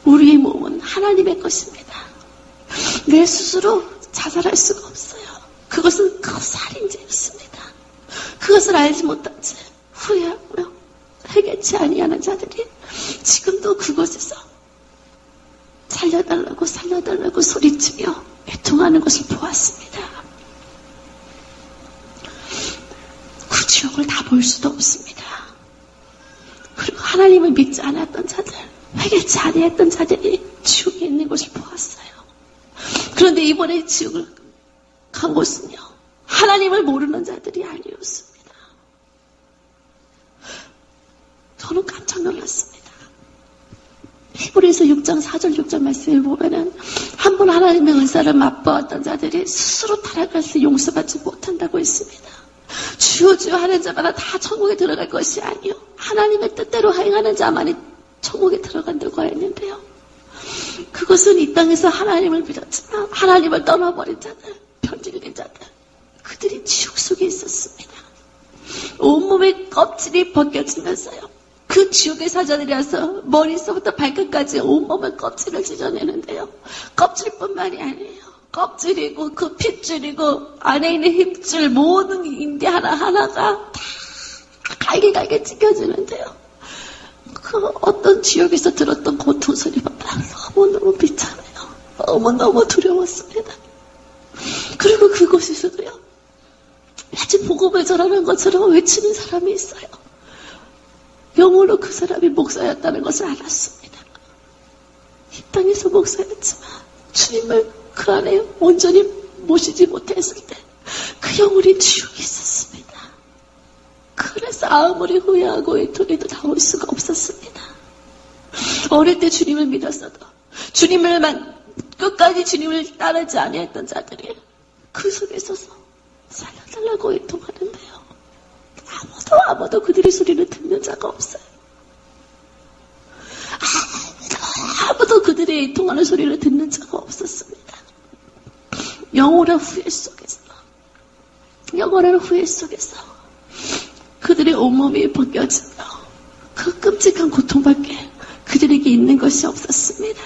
우리의 몸은 하나님의 것입니다. 내 스스로 자살할 수가 없어요. 그것은 그 살인죄였습니다. 그것을 알지 못한 채 후회하며 회개치 아니하는 자들이 지금도 그곳에서 살려달라고 소리치며 애통하는 것을 보았습니다. 그 지옥을 다 볼 수도 없습니다. 그리고 하나님을 믿지 않았던 자들, 회개치 아니했던 자들이 지옥에 있는 것을 보았어요. 그런데 이번에 지옥을 간 곳은요, 하나님을 모르는 자들이 아니었습니다. 저는 깜짝 놀랐습니다. 히브리서 6장 4절 6절 말씀을 보면은 한 번 하나님의 은사를 맛보았던 자들이 스스로 타락해서 용서받지 못한다고 했습니다. 주여 주여 하는 자마다 다 천국에 들어갈 것이 아니요, 하나님의 뜻대로 행하는 자만이 천국에 들어간다고 했는데요, 그것은 이 땅에서 하나님을 믿었지만 하나님을 떠나버린 자들, 편들긴 자들, 그들이 지옥 속에 있었습니다. 온몸의 껍질이 벗겨지면서요, 그 지옥의 사자들이라서 머리서부터 발끝까지 온몸의 껍질을 찢어내는데요, 껍질뿐만이 아니에요. 껍질이고 그 핏줄이고 안에 있는 힘줄 모든 인대 하나하나가 다 갈게 찢겨지는데요, 그 어떤 지옥에서 들었던 고통 소리보다 너무너무 비참해요. 너무너무 두려웠습니다. 그리고 그곳에서도요, 마치 복음을 전하는 것처럼 외치는 사람이 있어요. 영으로 그 사람이 목사였다는 것을 알았습니다. 이 땅에서 목사였지만 주님을 그 안에 온전히 모시지 못했을 때 그 영혼이 지옥에 있었습니다. 그래서 아무리 후회하고 애통해도 나올 수가 없었습니다. 어릴 때 주님을 믿었어도 끝까지 주님을 따르지 아니했던 자들이 그 속에 서서 살려달라고 애통하는데요, 아무도 그들의 소리를 듣는 자가 없어요. 아무도 그들의 애통하는 소리를 듣는 자가 없었습니다. 영원한 후회 속에서 영원한 후회 속에서 그들의 온몸이 벗겨지며 그 끔찍한 고통밖에 그들에게 있는 것이 없었습니다.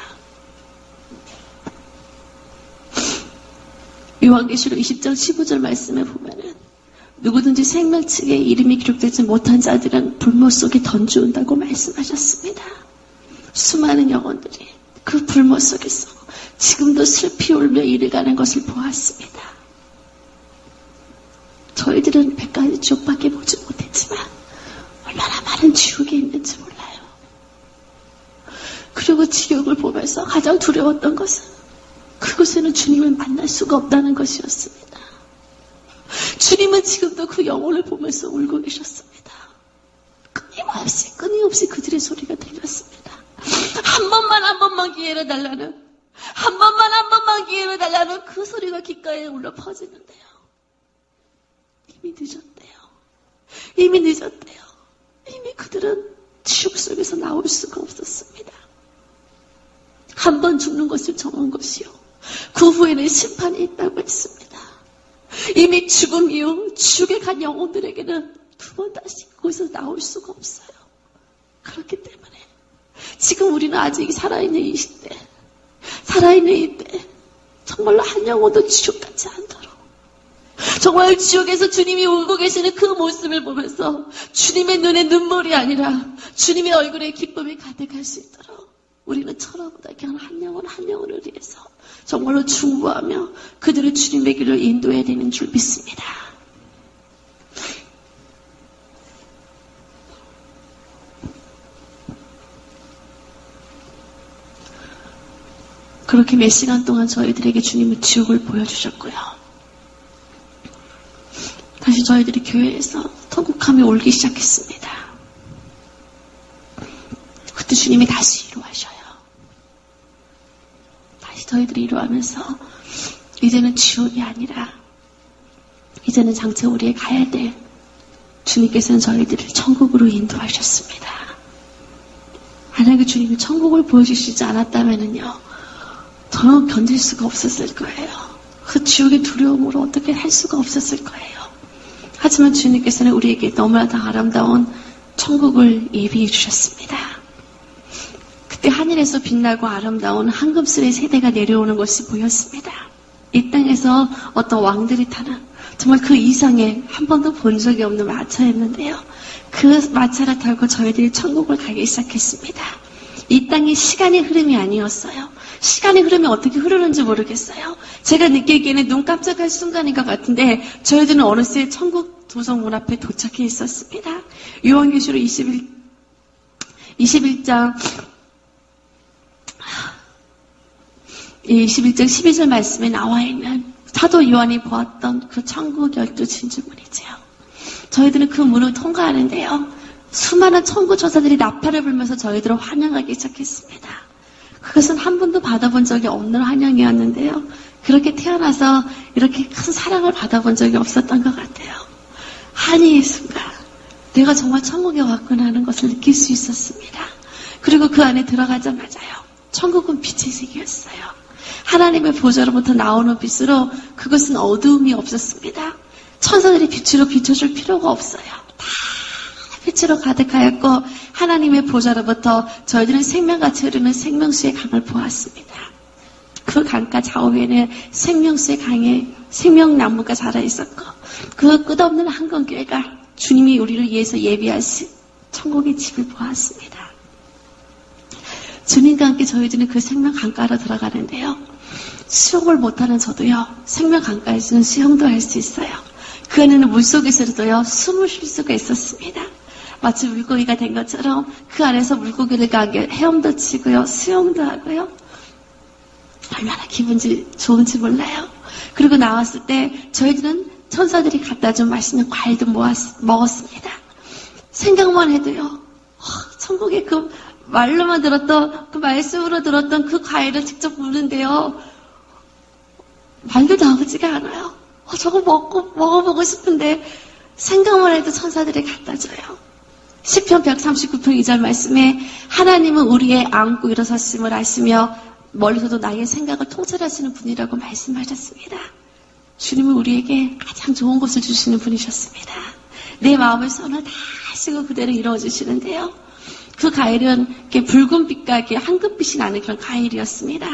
요한계시록 20장 15절 말씀에 보면은 누구든지 생명책에 이름이 기록되지 못한 자들은 불못 속에 던져온다고 말씀하셨습니다. 수많은 영혼들이 그 불못 속에서 지금도 슬피 울며 일어가는 것을 보았습니다. 저희들은 100가지 지옥밖에 보지 못했지만 얼마나 많은 지옥에 있는지 몰라요. 그리고 지옥을 보면서 가장 두려웠던 것은 그곳에는 주님을 만날 수가 없다는 것이었습니다. 주님은 지금도 그 영혼을 보면서 울고 계셨습니다. 끊임없이 그들의 소리가 들렸습니다. 한 번만 기회를 달라는, 한 번만 기회를 달라는 그 소리가 귓가에 울려 퍼지는데요. 이미 늦었대요. 이미 그들은 지옥 속에서 나올 수가 없었습니다. 한 번 죽는 것을 정한 것이요, 그 후에는 심판이 있다고 했습니다. 이미 죽음 이후 지옥에 간 영혼들에게는 두 번 다시 거기서 나올 수가 없어요. 그렇기 때문에 지금 우리는 아직 살아있는 이 시대, 살아있는 이때 정말로 한 영혼도 지옥 같지 않도록, 정말 지옥에서 주님이 울고 계시는 그 모습을 보면서 주님의 눈에 눈물이 아니라 주님의 얼굴에 기쁨이 가득할 수 있도록 우리는 천하보다 귀한 한 영혼을 위해서 정말로 중보하며 그들을 주님의 길로 인도해야 되는 줄 믿습니다. 그렇게 몇 시간 동안 저희들에게 주님은 지옥을 보여주셨고요. 다시 저희들이 교회에서 통곡하며 울기 시작했습니다. 그때 주님이 다시 위로하셔요. 다시 저희들이 위로하면서 이제는 지옥이 아니라 이제는 장차 우리의 가야 될 주님께서는 저희들을 천국으로 인도하셨습니다. 만약에 주님이 천국을 보여주시지 않았다면요, 저는 견딜 수가 없었을 거예요. 그 지옥의 두려움으로 어떻게 할 수가 없었을 거예요. 하지만 주님께서는 우리에게 너무나도 아름다운 천국을 예비해 주셨습니다. 그때 하늘에서 빛나고 아름다운 황금슬의 세대가 내려오는 것이 보였습니다. 이 땅에서 어떤 왕들이 타는 정말 그 이상의 한 번도 본 적이 없는 마차였는데요. 그 마차를 타고 저희들이 천국을 가기 시작했습니다. 이 땅이 시간의 흐름이 아니었어요. 시간의 흐름이 어떻게 흐르는지 모르겠어요. 제가 느끼기에는 눈 깜짝할 순간인 것 같은데 저희들은 어느새 천국 도성문 앞에 도착해 있었습니다. 요한계시록 21장 12절 말씀에 나와 있는 사도 요한이 보았던 그 천국 12진주문이지요. 저희들은 그 문을 통과하는데요, 수많은 천국 천사들이 나팔을 불면서 저희들을 환영하기 시작했습니다. 그것은 한 번도 받아본 적이 없는 환영이었는데요, 그렇게 태어나서 이렇게 큰 사랑을 받아본 적이 없었던 것 같아요. 한이의 순간 내가 정말 천국에 왔구나 하는 것을 느낄 수 있었습니다. 그리고 그 안에 들어가자마자요, 천국은 빛의 세계였어요. 하나님의 보좌로부터 나오는 빛으로 그것은 어두움이 없었습니다. 천사들이 빛으로 비춰줄 필요가 없어요. 다 빛으로 가득하였고 하나님의 보좌로부터 저희들은 생명같이 흐르는 생명수의 강을 보았습니다. 그 강가 좌우에는 생명수의 강에 생명나무가 자라있었고 그 끝없는 한건교회가 주님이 우리를 위해서 예비하신 천국의 집을 보았습니다. 주님과 함께 저희들은 그 생명 강가로 들어가는데요, 수영을 못하는 저도요, 생명 강가에서는 수영도 할 수 있어요. 그 안에는 물속에서도요, 숨을 쉴 수가 있었습니다. 마치 물고기가 된 것처럼 그 안에서 물고기를 가게 헤엄도 치고요, 수영도 하고요. 얼마나 기분이 좋은지 몰라요. 그리고 나왔을 때 저희들은 천사들이 갖다 준 맛있는 과일도 먹었습니다. 생각만 해도요, 천국의 그 말로만 들었던, 그 말씀으로 들었던 그 과일을 직접 먹는데요, 말도 나오지가 않아요. 저거 먹어보고 싶은데 생각만 해도 천사들이 갖다 줘요. 시편 139편 2절 말씀에 하나님은 우리의 안고 일어섰음을 아시며 멀리서도 나의 생각을 통찰하시는 분이라고 말씀하셨습니다. 주님은 우리에게 가장 좋은 것을 주시는 분이셨습니다. 내 마음의 선을 다 쓰고 그대로 이루어주시는데요. 그 과일은 이렇게 붉은 빛과 이렇게 황금빛이 나는 그런 과일이었습니다.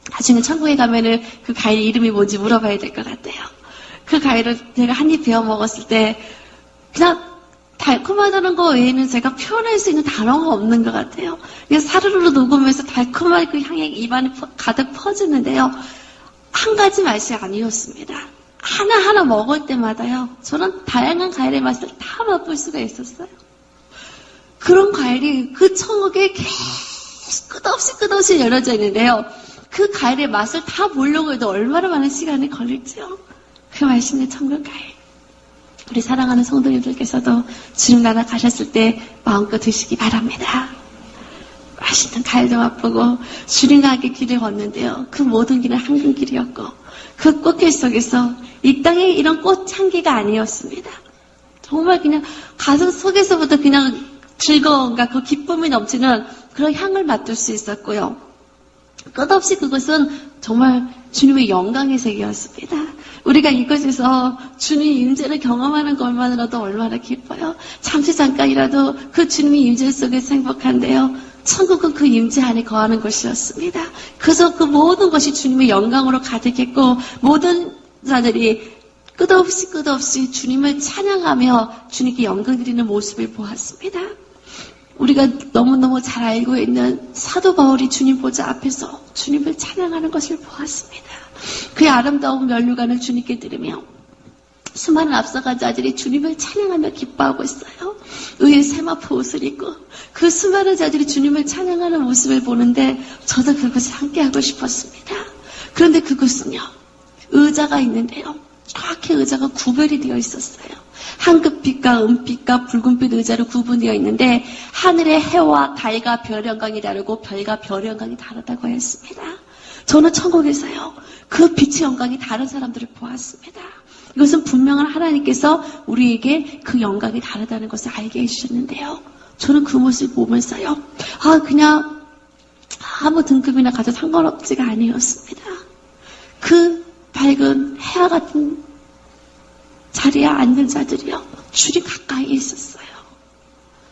나중에 천국에 가면은 그 과일 이름이 뭔지 물어봐야 될 것 같아요. 그 과일을 제가 한 입 베어 먹었을 때 그냥 달콤하다는 거 외에는 제가 표현할 수 있는 단어가 없는 것 같아요. 그냥 사르르 녹으면서 달콤한 그 향이 입안에 가득 퍼지는데요. 한 가지 맛이 아니었습니다. 하나하나 먹을 때마다요. 저는 다양한 과일의 맛을 다 맛볼 수가 있었어요. 그런 과일이 그 천국에 계속 끝없이 열려져 있는데요. 그 과일의 맛을 다 보려고 해도 얼마나 많은 시간이 걸릴지요. 그 맛있는 천국 과일. 우리 사랑하는 성도님들께서도 주님 나라 가셨을 때 마음껏 드시기 바랍니다. 맛있는 과일도 맛보고 주님과 함께 길을 걷는데요. 그 모든 길은 황금길이었고 그 꽃길 속에서 이 땅에 이런 꽃향기가 아니었습니다. 정말 그냥 가슴 속에서부터 그냥 즐거움과 그 기쁨이 넘치는 그런 향을 맡을 수 있었고요. 끝없이 그것은 정말 주님의 영광의 세계였습니다. 우리가 이곳에서 주님의 임재를 경험하는 것만으로도 얼마나 기뻐요. 잠시 잠깐이라도 그 주님의 임재 속에서 행복한데요. 천국은 그 임재 안에 거하는 곳이었습니다. 그래서 그 모든 것이 주님의 영광으로 가득했고 모든 자들이 끝없이 주님을 찬양하며 주님께 영광 드리는 모습을 보았습니다. 우리가 너무너무 잘 알고 있는 사도 바울이 주님 보좌 앞에서 주님을 찬양하는 것을 보았습니다. 그의 아름다운 면류관을 주님께 드리며 수많은 앞서간 자들이 주님을 찬양하며 기뻐하고 있어요. 의의 세마포 옷을 입고 그 수많은 자들이 주님을 찬양하는 모습을 보는데 저도 그것을 함께하고 싶었습니다. 그런데 그곳은요. 의자가 있는데요. 정확히 의자가 구별이 되어 있었어요. 황금빛과 은빛과 붉은빛 의자로 구분되어 있는데 하늘의 해와 달과 별 영광이 다르고 별과 별 영광이 다르다고 했습니다. 저는 천국에서요. 그 빛의 영광이 다른 사람들을 보았습니다. 이것은 분명한 하나님께서 우리에게 그 영광이 다르다는 것을 알게 해주셨는데요. 저는 그 모습을 보면서요. 그냥 아무 등급이나 가도 상관없지가 아니었습니다. 그 밝은 해와 같은 자리에 앉는 자들이요. 주님 가까이에 있었어요.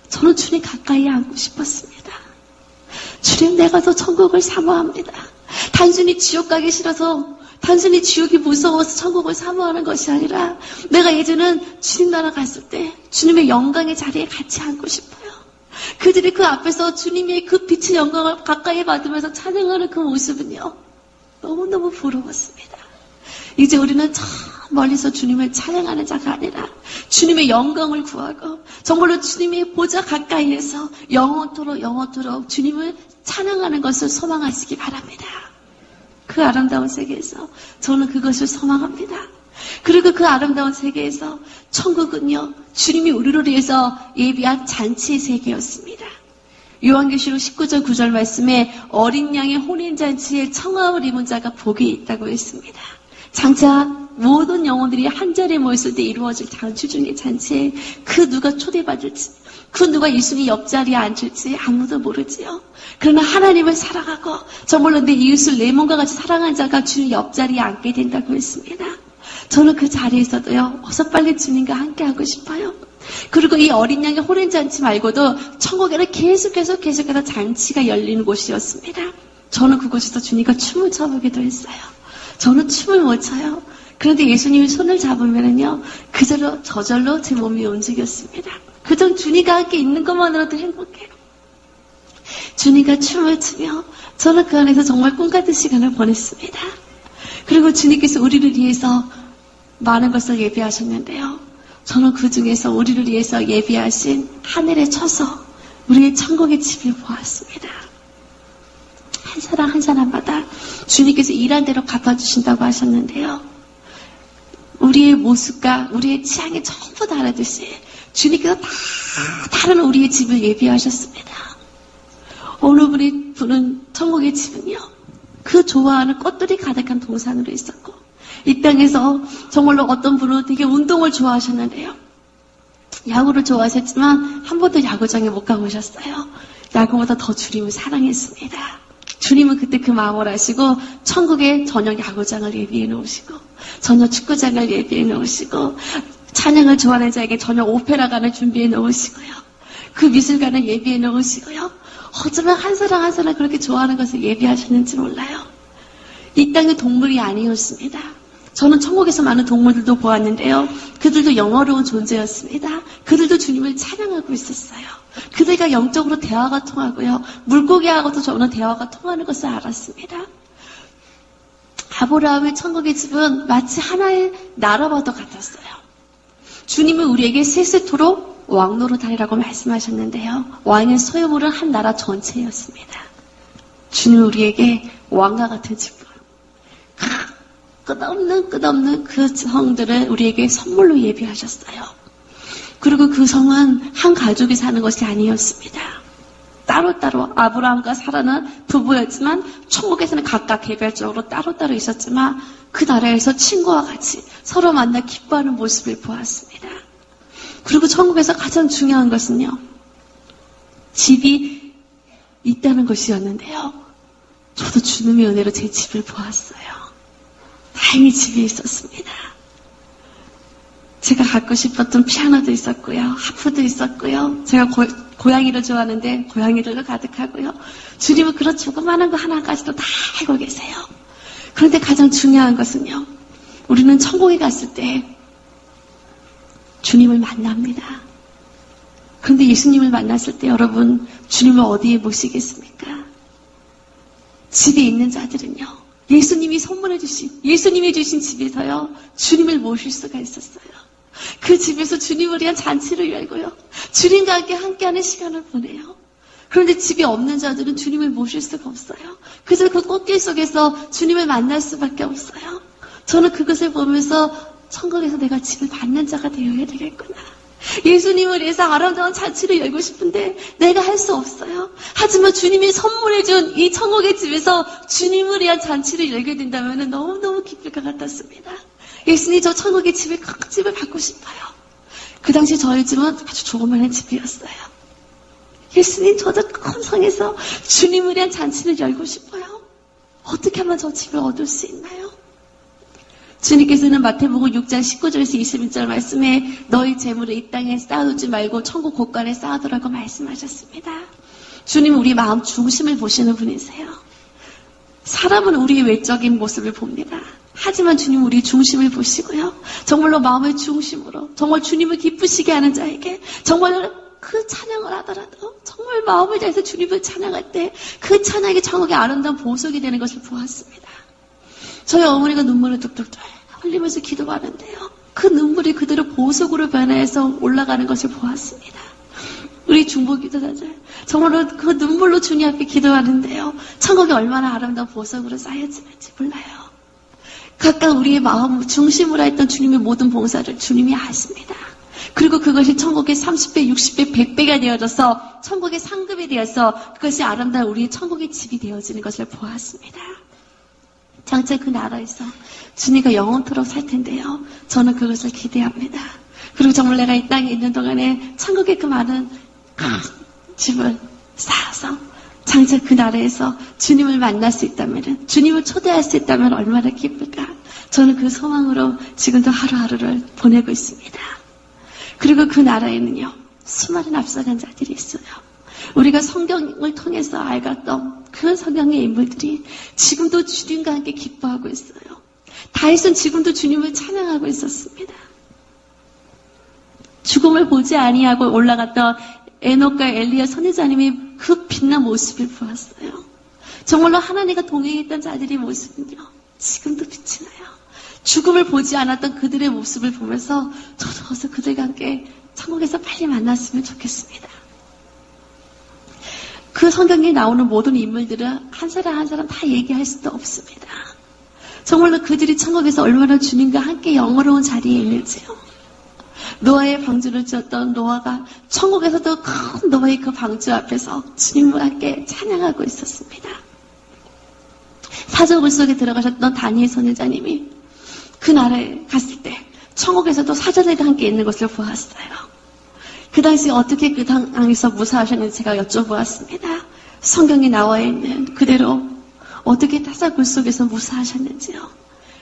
저는 주님 가까이에 앉고 싶었습니다. 주님 내가 더 천국을 사모합니다. 단순히 지옥 가기 싫어서 단순히 지옥이 무서워서 천국을 사모하는 것이 아니라 내가 예전엔 주님 나라 갔을 때 주님의 영광의 자리에 같이 앉고 싶어요. 그들이 그 앞에서 주님의 그 빛의 영광을 가까이 받으면서 찬양하는 그 모습은요. 너무너무 부러웠습니다. 이제 우리는 저 멀리서 주님을 찬양하는 자가 아니라 주님의 영광을 구하고 정말로 주님의 보좌 가까이에서 영원토록 주님을 찬양하는 것을 소망하시기 바랍니다. 그 아름다운 세계에서 저는 그것을 소망합니다. 그리고 그 아름다운 세계에서 천국은요. 주님이 우리를 위해서 예비한 잔치의 세계였습니다. 요한계시록 19절 9절 말씀에 어린 양의 혼인잔치에 청아를 입은 자가 복이 있다고 했습니다. 장차 모든 영혼들이 한 자리에 모였을 때 이루어질 장추중의 잔치에 그 누가 초대받을지 그 누가 예수님 옆자리에 앉을지 아무도 모르지요. 그러나 하나님을 사랑하고 정말로 내 이웃을 내 몸과 같이 사랑한 자가 주님 옆자리에 앉게 된다고 했습니다. 저는 그 자리에서도요. 어서 빨리 주님과 함께하고 싶어요. 그리고 이 어린 양의 혼인잔치 말고도 천국에는 계속해서 잔치가 열리는 곳이었습니다. 저는 그곳에서 주님과 춤을 춰보기도 했어요. 저는 춤을 못 춰요. 그런데 예수님이 손을 잡으면은요, 저절로 제 몸이 움직였습니다. 그전 주님과 함께 있는 것만으로도 행복해요. 주님과 춤을 추며 저는 그 안에서 정말 꿈같은 시간을 보냈습니다. 그리고 주님께서 우리를 위해서 많은 것을 예비하셨는데요. 저는 그 중에서 우리를 위해서 예비하신 하늘에 쳐서 우리의 천국의 집을 보았습니다. 한 사람 한 사람마다 주님께서 일한 대로 갚아주신다고 하셨는데요. 우리의 모습과 우리의 취향이 전부 다르듯이 주님께서 다 다른 우리의 집을 예비하셨습니다. 어느 분은 천국의 집은요. 그 좋아하는 꽃들이 가득한 동산으로 있었고 이 땅에서 정말로 어떤 분은 되게 운동을 좋아하셨는데요. 야구를 좋아하셨지만 한 번도 야구장에 못 가보셨어요. 야구보다 더 주님을 사랑했습니다. 주님은 그때 그 마음을 아시고 천국에 전용 야구장을 예비해 놓으시고 저녁 축구장을 예비해 놓으시고 찬양을 좋아하는 자에게 저녁 오페라관을 준비해 놓으시고요. 그 미술관을 예비해 놓으시고요. 어쩌면 한 사람 한 사람 그렇게 좋아하는 것을 예비하셨는지 몰라요. 이 땅의 동물이 아니었습니다. 저는 천국에서 많은 동물들도 보았는데요. 그들도 영어로운 존재였습니다. 그들도 주님을 찬양하고 있었어요. 그들과 영적으로 대화가 통하고요. 물고기하고도 저는 대화가 통하는 것을 알았습니다. 아브라함의 천국의 집은 마치 하나의 나라와도 같았어요. 주님은 우리에게 세세토록 왕노릇하리라고 말씀하셨는데요. 왕의 소유물은 한 나라 전체였습니다. 주님은 우리에게 왕과 같은 집을 끝없는 그 성들을 우리에게 선물로 예비하셨어요. 그리고 그 성은 한 가족이 사는 것이 아니었습니다. 따로따로 아브라함과 사라는 부부였지만 천국에서는 각각 개별적으로 따로따로 있었지만 그 나라에서 친구와 같이 서로 만나 기뻐하는 모습을 보았습니다. 그리고 천국에서 가장 중요한 것은요. 집이 있다는 것이었는데요. 저도 주님의 은혜로 제 집을 보았어요. 다행히 집에 있었습니다. 제가 갖고 싶었던 피아노도 있었고요. 하프도 있었고요. 제가 고양이를 좋아하는데 고양이들도 가득하고요. 주님은 그런 조그마한 거 하나까지도 다 알고 계세요. 그런데 가장 중요한 것은요. 우리는 천국에 갔을 때 주님을 만납니다. 그런데 예수님을 만났을 때 여러분 주님을 어디에 모시겠습니까? 집에 있는 자들은요. 예수님이 선물해 주신, 예수님이 주신 집에서요, 주님을 모실 수가 있었어요. 그 집에서 주님을 위한 잔치를 열고요, 주님과 함께하는 시간을 보내요. 그런데 집이 없는 자들은 주님을 모실 수가 없어요. 그래서 그 꽃길 속에서 주님을 만날 수밖에 없어요. 저는 그것을 보면서 천국에서 내가 집을 받는 자가 되어야 되겠구나. 예수님을 위해서 아름다운 잔치를 열고 싶은데 내가 할 수 없어요. 하지만 주님이 선물해준 이 천국의 집에서 주님을 위한 잔치를 열게 된다면 너무너무 기쁠 것 같았습니다. 예수님 저 천국의 집에 큰 집을 받고 싶어요. 그 당시 저희 집은 아주 조그마한 집이었어요. 예수님 저도 큰 성에서 주님을 위한 잔치를 열고 싶어요. 어떻게 하면 저 집을 얻을 수 있나요? 주님께서는 마태복음 6장 19절에서 21절 말씀에 너희 재물을 이 땅에 쌓아두지 말고 천국 곳간에 쌓아두라고 말씀하셨습니다. 주님은 우리 마음 중심을 보시는 분이세요. 사람은 우리의 외적인 모습을 봅니다. 하지만 주님은 우리 중심을 보시고요. 정말로 마음의 중심으로 정말 주님을 기쁘시게 하는 자에게 정말 그 찬양을 하더라도 정말 마음을 다해서 주님을 찬양할 때 그 찬양이 천국의 아름다운 보석이 되는 것을 보았습니다. 저희 어머니가 눈물을 뚝뚝 흘리면서 기도하는데요. 그 눈물이 그대로 보석으로 변해서 올라가는 것을 보았습니다. 우리 중보 기도자들 정말로 그 눈물로 주님 앞에 기도하는데요. 천국이 얼마나 아름다운 보석으로 쌓여지는지 몰라요. 각각 우리의 마음 중심으로 했던 주님의 모든 봉사를 주님이 아십니다. 그리고 그것이 천국의 30배, 60배, 100배가 되어져서 천국의 상급이 되어서 그것이 아름다운 우리의 천국의 집이 되어지는 것을 보았습니다. 장차 그 나라에서 주님과 영원토록 살 텐데요. 저는 그것을 기대합니다. 그리고 정말 내가 이 땅에 있는 동안에 천국의 그 많은 집을 쌓아서 장차 그 나라에서 주님을 만날 수 있다면, 주님을 초대할 수 있다면 얼마나 기쁠까. 저는 그 소망으로 지금도 하루하루를 보내고 있습니다. 그리고 그 나라에는요. 수많은 앞서간 자들이 있어요. 우리가 성경을 통해서 알았던 그 성경의 인물들이 지금도 주님과 함께 기뻐하고 있어요. 다윗은 지금도 주님을 찬양하고 있었습니다. 죽음을 보지 아니하고 올라갔던 에녹과 엘리야 선지자님의 그 빛난 모습을 보았어요. 정말로 하나님과 동행했던 자들의 모습은요. 지금도 빛이 나요. 죽음을 보지 않았던 그들의 모습을 보면서 저도 어서 그들과 함께 천국에서 빨리 만났으면 좋겠습니다. 그 성경에 나오는 모든 인물들은 한 사람 한 사람 다 얘기할 수도 없습니다. 정말로 그들이 천국에서 얼마나 주님과 함께 영원로운 자리에 있는지요. 노아의 방주를 지었던 노아가 천국에서도 큰 노아의 그 방주 앞에서 주님과 함께 찬양하고 있었습니다. 사자굴 속에 들어가셨던 다니엘 선지자님이 그 나라에 갔을 때 천국에서도 사자들과 함께 있는 것을 보았어요. 그 당시 어떻게 그 땅에서 무사하셨는지 제가 여쭤보았습니다. 성경에 나와 있는 그대로 어떻게 사자굴 속에서 무사하셨는지요.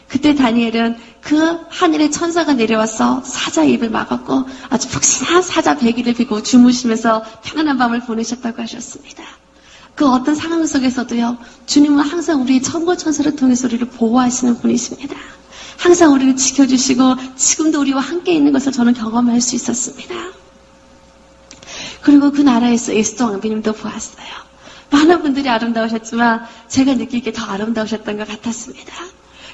그때 다니엘은 그 하늘의 천사가 내려와서 사자 입을 막았고 아주 푹신한 사자 배기를 비고 주무시면서 편안한 밤을 보내셨다고 하셨습니다. 그 어떤 상황 속에서도요, 주님은 항상 우리의 천군 천사를 통해서 우리를 보호하시는 분이십니다. 항상 우리를 지켜주시고 지금도 우리와 함께 있는 것을 저는 경험할 수 있었습니다. 그리고 그 나라에서 에스더 왕비님도 보았어요. 많은 분들이 아름다우셨지만 제가 느끼기에 더 아름다우셨던 것 같았습니다.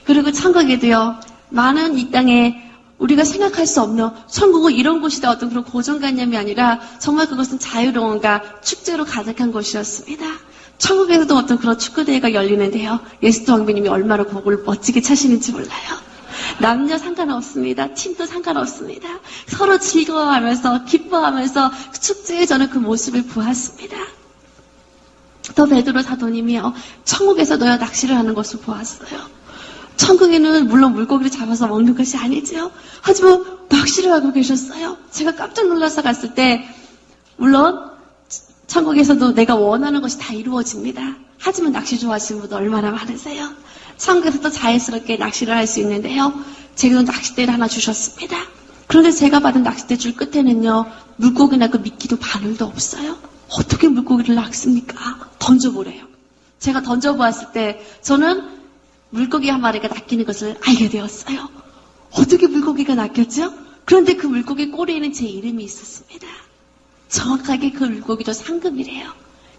그리고 천국에도요, 많은 이 땅에 우리가 생각할 수 없는 천국은 이런 곳이다 어떤 그런 고정관념이 아니라 정말 그것은 자유로움과 축제로 가득한 곳이었습니다. 천국에서도 어떤 그런 축구대회가 열리는데요. 에스더 왕비님이 얼마나 곡을 멋지게 차시는지 몰라요. 남녀 상관없습니다. 팀도 상관없습니다. 서로 즐거워하면서 기뻐하면서 축제에 저는 그 모습을 보았습니다. 또 베드로 사도님이요, 천국에서도요 낚시를 하는 것을 보았어요. 천국에는 물론 물고기를 잡아서 먹는 것이 아니죠. 하지만 낚시를 하고 계셨어요. 제가 깜짝 놀라서 갔을 때 물론 천국에서도 내가 원하는 것이 다 이루어집니다. 하지만 낚시 좋아하시는 분들 얼마나 많으세요? 천국에서도 자연스럽게 낚시를 할 수 있는데요. 제가 낚싯대를 하나 주셨습니다. 그런데 제가 받은 낚싯대 줄 끝에는요, 물고기나 그 미끼도 바늘도 없어요. 어떻게 물고기를 낚습니까? 던져보래요. 제가 던져보았을 때 저는 물고기 한 마리가 낚이는 것을 알게 되었어요. 어떻게 물고기가 낚였죠? 그런데 그 물고기 꼬리에는 제 이름이 있었습니다. 정확하게 그 물고기도 상금이래요.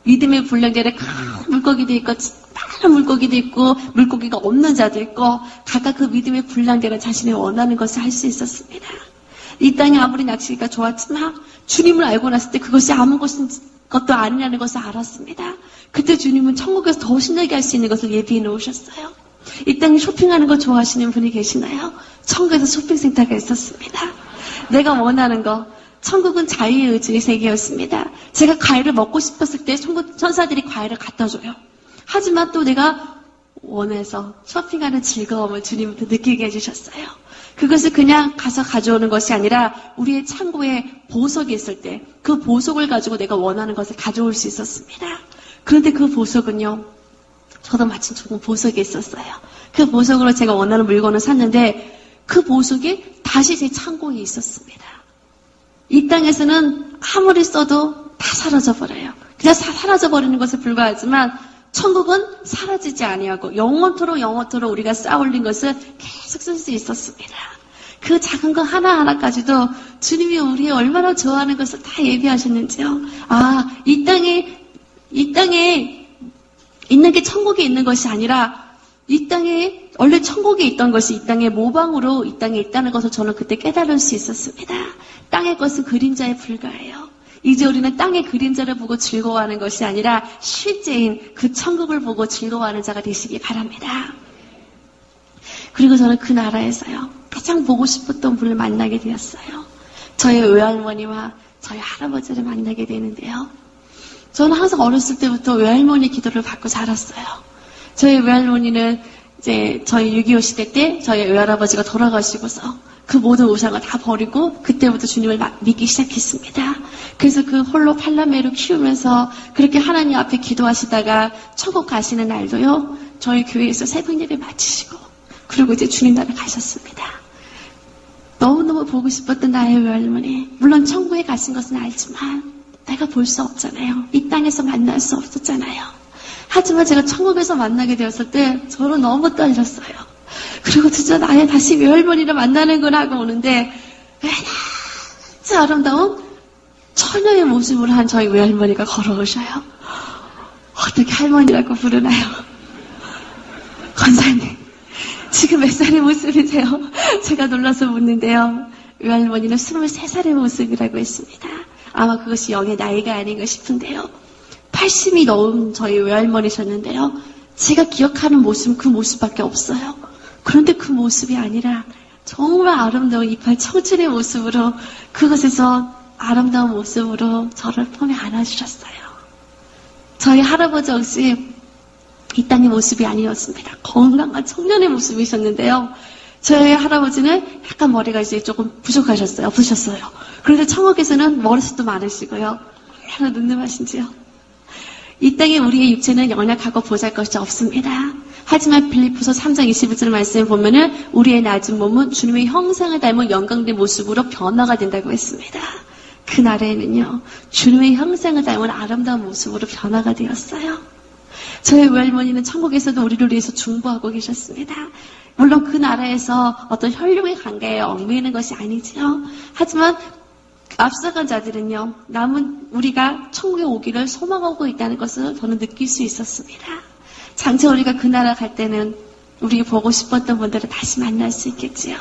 믿음의 분량대로 큰 물고기도 있고 다른 물고기도 있고 물고기가 없는 자도 있고 각각 그 믿음의 분량대로 자신이 원하는 것을 할 수 있었습니다. 이 땅이 아무리 낚시가 좋았지만 주님을 알고 났을 때 그것이 아무 것도 아니라는 것을 알았습니다. 그때 주님은 천국에서 더 신나게 할 수 있는 것을 예비해 놓으셨어요. 이 땅에 쇼핑하는 거 좋아하시는 분이 계시나요? 천국에서 쇼핑센터가 있었습니다. 내가 원하는 거, 천국은 자유의 의지의 세계였습니다. 제가 과일을 먹고 싶었을 때 천국 천사들이 과일을 갖다 줘요. 하지만 또 내가 원해서 쇼핑하는 즐거움을 주님부터 느끼게 해주셨어요. 그것을 그냥 가서 가져오는 것이 아니라 우리의 창고에 보석이 있을 때 그 보석을 가지고 내가 원하는 것을 가져올 수 있었습니다. 그런데 그 보석은요, 저도 마침 조금 보석이 있었어요. 그 보석으로 제가 원하는 물건을 샀는데 그 보석이 다시 제 창고에 있었습니다. 이 땅에서는 아무리 써도 다 사라져버려요. 그냥 사라져버리는 것에 불과하지만 천국은 사라지지 아니하고 영원토록 우리가 쌓아올린 것을 계속 쓸 수 있었습니다. 그 작은 것 하나하나까지도 주님이 우리의 얼마나 좋아하는 것을 다 예비하셨는지요. 아, 이 땅에 있는 게 천국에 있는 것이 아니라 이 땅에 원래 천국에 있던 것이 이 땅의 모방으로 이 땅에 있다는 것을 저는 그때 깨달을 수 있었습니다. 땅의 것은 그림자에 불과해요. 이제 우리는 땅의 그림자를 보고 즐거워하는 것이 아니라 실제인 그 천국을 보고 즐거워하는 자가 되시기 바랍니다. 그리고 저는 그 나라에서요, 가장 보고 싶었던 분을 만나게 되었어요. 저희 외할머니와 저희 할아버지를 만나게 되는데요. 저는 항상 어렸을 때부터 외할머니 기도를 받고 자랐어요. 저희 외할머니는 이제 저희 6.25 시대 때 저희 외할아버지가 돌아가시고서 그 모든 우상을 다 버리고 그때부터 주님을 믿기 시작했습니다. 그래서 그 홀로 팔남매로 키우면서 그렇게 하나님 앞에 기도하시다가 천국 가시는 날도요, 저희 교회에서 새벽 예배 마치시고 그리고 이제 주님 나라 가셨습니다. 너무너무 보고 싶었던 나의 외할머니, 물론 천국에 가신 것은 알지만 내가 볼 수 없잖아요. 이 땅에서 만날 수 없었잖아요. 하지만 제가 천국에서 만나게 되었을 때 저는 너무 떨렸어요. 그리고 드디어 나의 다시 외할머니를 만나는구나 하고 오는데 아주 아름다운 처녀의 모습을 한 저희 외할머니가 걸어오셔요. 어떻게 할머니라고 부르나요? 권사님, 지금 몇 살의 모습이세요? 제가 놀라서 묻는데요. 외할머니는 23살의 모습이라고 했습니다. 아마 그것이 영의 나이가 아닌가 싶은데요. 80이 넘은 저희 외할머니셨는데요. 제가 기억하는 모습은 그 모습밖에 없어요. 그런데 그 모습이 아니라 정말 아름다운 이빨 청춘의 모습으로 그곳에서 아름다운 모습으로 저를 품에 안아주셨어요. 저희 할아버지 역시 이 땅의 모습이 아니었습니다. 건강한 청년의 모습이셨는데요. 저희 할아버지는 약간 머리가 이제 조금 부족하셨어요. 없으셨어요. 그런데 천국에서는 머리숱도 많으시고요. 얼마나 늠름하신지요. 이 땅에 우리의 육체는 연약하고 보잘것이 없습니다. 하지만 빌립보서 3장 21절 말씀에 보면은 우리의 낮은 몸은 주님의 형상을 닮은 영광된 모습으로 변화가 된다고 했습니다. 그날에는요, 주님의 형상을 닮은 아름다운 모습으로 변화가 되었어요. 저희 외할머니는 천국에서도 우리를 위해서 중보하고 계셨습니다. 물론 그 나라에서 어떤 혈육의 관계에 얽매이는 것이 아니지요. 하지만 앞서간 자들은요, 남은 우리가 천국에 오기를 소망하고 있다는 것을 저는 느낄 수 있었습니다. 장차 우리가 그 나라 갈 때는 우리가 보고 싶었던 분들을 다시 만날 수 있겠지요.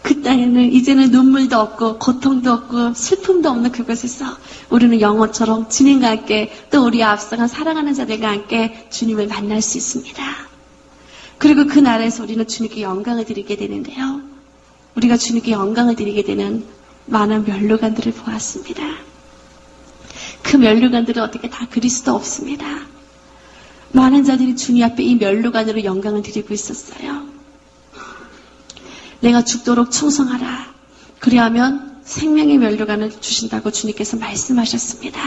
그 땅에는 이제는 눈물도 없고 고통도 없고 슬픔도 없는 그곳에서 우리는 영원처럼 주님과 함께 또 우리 앞서간 사랑하는 자들과 함께 주님을 만날 수 있습니다. 그리고 그 나라에서 우리는 주님께 영광을 드리게 되는데요. 우리가 주님께 영광을 드리게 되는 많은 면류관들을 보았습니다. 그 면류관들은 어떻게 다 그리스도 없습니다. 많은 자들이 주님 앞에 이 면류관으로 영광을 드리고 있었어요. 내가 죽도록 충성하라. 그리하면 생명의 면류관을 주신다고 주님께서 말씀하셨습니다.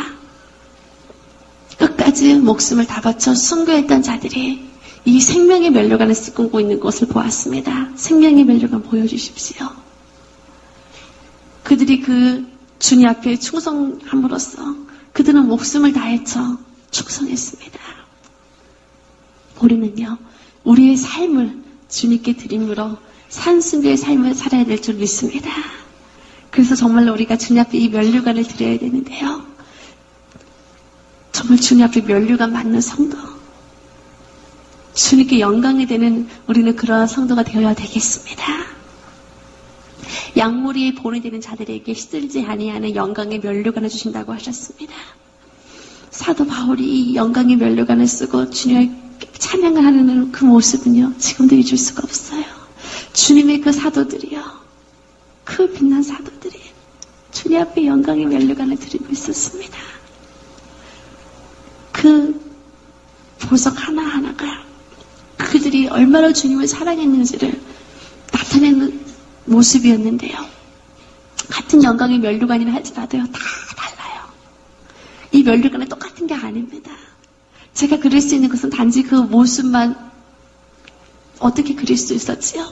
끝까지 목숨을 다 바쳐 순교했던 자들이 이 생명의 면류관을 쓰고 있는 것을 보았습니다. 생명의 면류관 보여주십시오. 그들이 그 주님 앞에 충성함으로써 그들은 목숨을 다해쳐 충성했습니다. 우리는요, 우리의 삶을 주님께 드림으로 산순교의 삶을 살아야 될 줄 믿습니다. 그래서 정말로 우리가 주님 앞에 이 면류관을 드려야 되는데요. 정말 주님 앞에 면류관 맞는 성도, 주님께 영광이 되는 우리는 그러한 성도가 되어야 되겠습니다. 양무리에 본이 되는 자들에게 시들지 아니하는 영광의 면류관을 주신다고 하셨습니다. 사도 바울이 이 영광의 면류관을 쓰고 주님을 찬양을 하는 그 모습은요, 지금도 잊을 수가 없어요. 주님의 그 사도들이요, 그 빛난 사도들이 주님 앞에 영광의 면류관을 드리고 있었습니다. 그 보석 하나하나가 그들이 얼마나 주님을 사랑했는지를 나타내는 모습이었는데요. 같은 영광의 면류관이라 할지라도요, 다 달라요. 이 면류관은 똑같은 게 아닙니다. 제가 그릴 수 있는 것은 단지 그 모습만 어떻게 그릴 수 있었지요?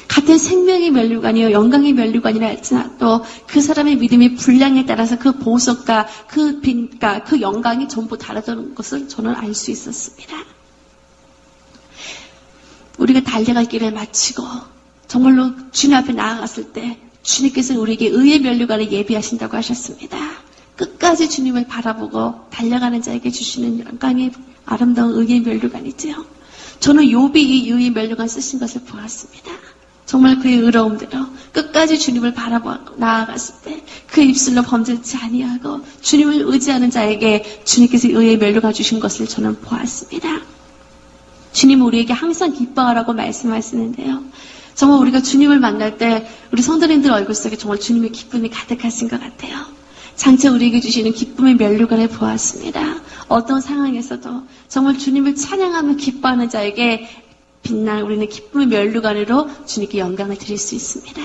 같은 생명의 면류관이요, 영광의 면류관이라 할지라도 그 사람의 믿음의 분량에 따라서 그 보석과 그 빛과 그 영광이 전부 다르다는 것을 저는 알 수 있었습니다. 우리가 달려갈 길을 마치고 정말로 주님 앞에 나아갔을 때 주님께서는 우리에게 의의 면류관을 예비하신다고 하셨습니다. 끝까지 주님을 바라보고 달려가는 자에게 주시는 영광의 아름다운 의의 면류관이지요. 저는 욥이 이 의의 면류관 쓰신 것을 보았습니다. 정말 그의 의로움대로 끝까지 주님을 바라보고 나아갔을 때 그 입술로 범죄치 아니하고 주님을 의지하는 자에게 주님께서 의의 면류관 주신 것을 저는 보았습니다. 주님은 우리에게 항상 기뻐하라고 말씀하시는데요. 정말 우리가 주님을 만날 때 우리 성도님들 얼굴 속에 정말 주님의 기쁨이 가득하신 것 같아요. 장차 우리에게 주시는 기쁨의 면류관을 보았습니다. 어떤 상황에서도 정말 주님을 찬양하며 기뻐하는 자에게 빛난 우리는 기쁨의 면류관으로 주님께 영광을 드릴 수 있습니다.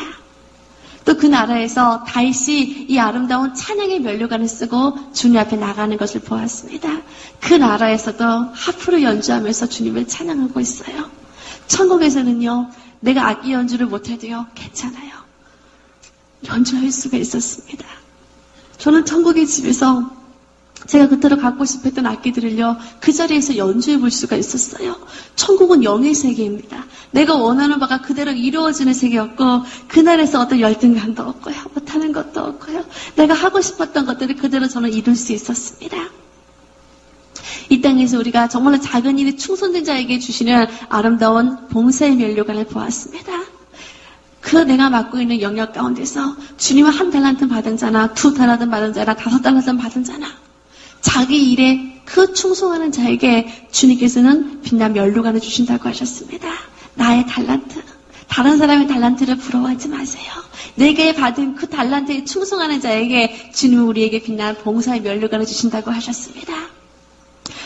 또 그 나라에서 다윗이 이 아름다운 찬양의 면류관을 쓰고 주님 앞에 나가는 것을 보았습니다. 그 나라에서도 하프로 연주하면서 주님을 찬양하고 있어요. 천국에서는요, 내가 악기 연주를 못해도요, 괜찮아요. 연주할 수가 있었습니다. 저는 천국의 집에서 제가 그토록 갖고 싶었던 악기들을요, 그 자리에서 연주해 볼 수가 있었어요. 천국은 영의 세계입니다. 내가 원하는 바가 그대로 이루어지는 세계였고, 그날에서 어떤 열등감도 없고요, 못하는 것도 없고요, 내가 하고 싶었던 것들을 그대로 저는 이룰 수 있었습니다. 이 땅에서 우리가 정말로 작은 일에 충성된 자에게 주시는 아름다운 봉사의 면류관을 보았습니다. 그 내가 맡고 있는 영역 가운데서 주님은 1달란트 받은 자나 2달란트 받은 자나 5달란트 받은 자나 자기 일에 그 충성하는 자에게 주님께서는 빛난 면류관을 주신다고 하셨습니다. 나의 달란트, 다른 사람의 달란트를 부러워하지 마세요. 내게 받은 그 달란트에 충성하는 자에게 주님은 우리에게 빛난 봉사의 면류관을 주신다고 하셨습니다.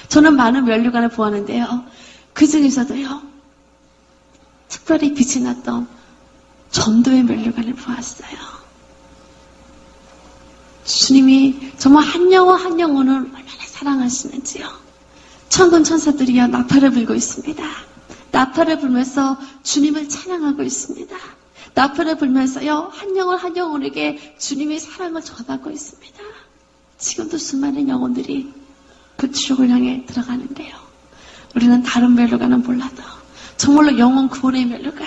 저는 많은 면류관을 보았는데요. 그 중에서도요, 특별히 빛이 났던 전도의 면류관을 보았어요. 주님이 정말 한 영혼 한 영혼을 얼마나 사랑하시는지요. 천군 천사들이여 나팔을 불고 있습니다. 나팔을 불면서 주님을 찬양하고 있습니다. 나팔을 불면서요, 한 영혼 한 영혼에게 주님의 사랑을 전하고 있습니다. 지금도 수많은 영혼들이 그 지옥을 향해 들어가는데요. 우리는 다른 멸류관은 몰라도 정말로 영혼 구원의 멸류관,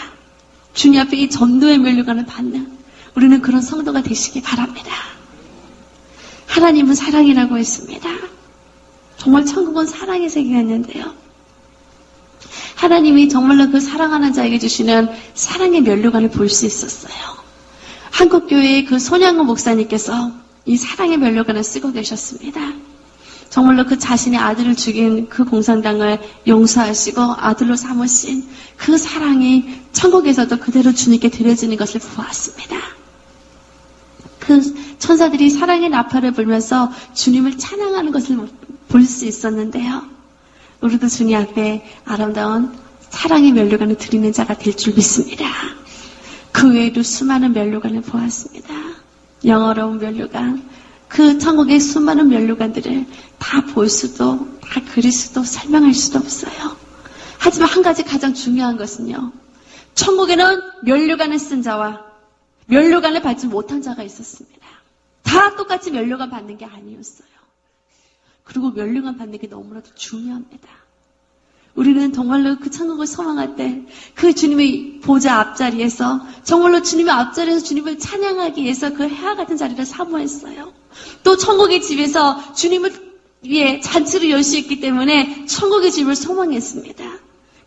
주님 앞에 이 전도의 멸류관을 받는 우리는 그런 성도가 되시기 바랍니다. 하나님은 사랑이라고 했습니다. 정말 천국은 사랑의 세계였는데요. 하나님이 정말로 그 사랑하는 자에게 주시는 사랑의 멸류관을 볼 수 있었어요. 한국교회의 그 손양호 목사님께서 이 사랑의 멸류관을 쓰고 계셨습니다. 정말로 그 자신의 아들을 죽인 그 공산당을 용서하시고 아들로 삼으신 그 사랑이 천국에서도 그대로 주님께 드려지는 것을 보았습니다. 그 천사들이 사랑의 나팔을 불면서 주님을 찬양하는 것을 볼 수 있었는데요. 우리도 주님 앞에 아름다운 사랑의 멸류관을 드리는 자가 될 줄 믿습니다. 그 외에도 수많은 멸류관을 보았습니다. 영어로운 멸류관, 그 천국의 수많은 멸류관들을 다 볼 수도, 다 그릴 수도, 설명할 수도 없어요. 하지만 한 가지 가장 중요한 것은요. 천국에는 멸류관을 쓴 자와 멸류관을 받지 못한 자가 있었습니다. 다 똑같이 멸류관 받는 게 아니었어요. 그리고 멸류관 받는 게 너무나도 중요합니다. 우리는 정말로 그 천국을 소망할 때 그 주님의 보좌 앞자리에서 정말로 주님의 앞자리에서 주님을 찬양하기 위해서 그 해와 같은 자리를 사모했어요. 또 천국의 집에서 주님을 위해 잔치를 열 수 있기 때문에 천국의 집을 소망했습니다.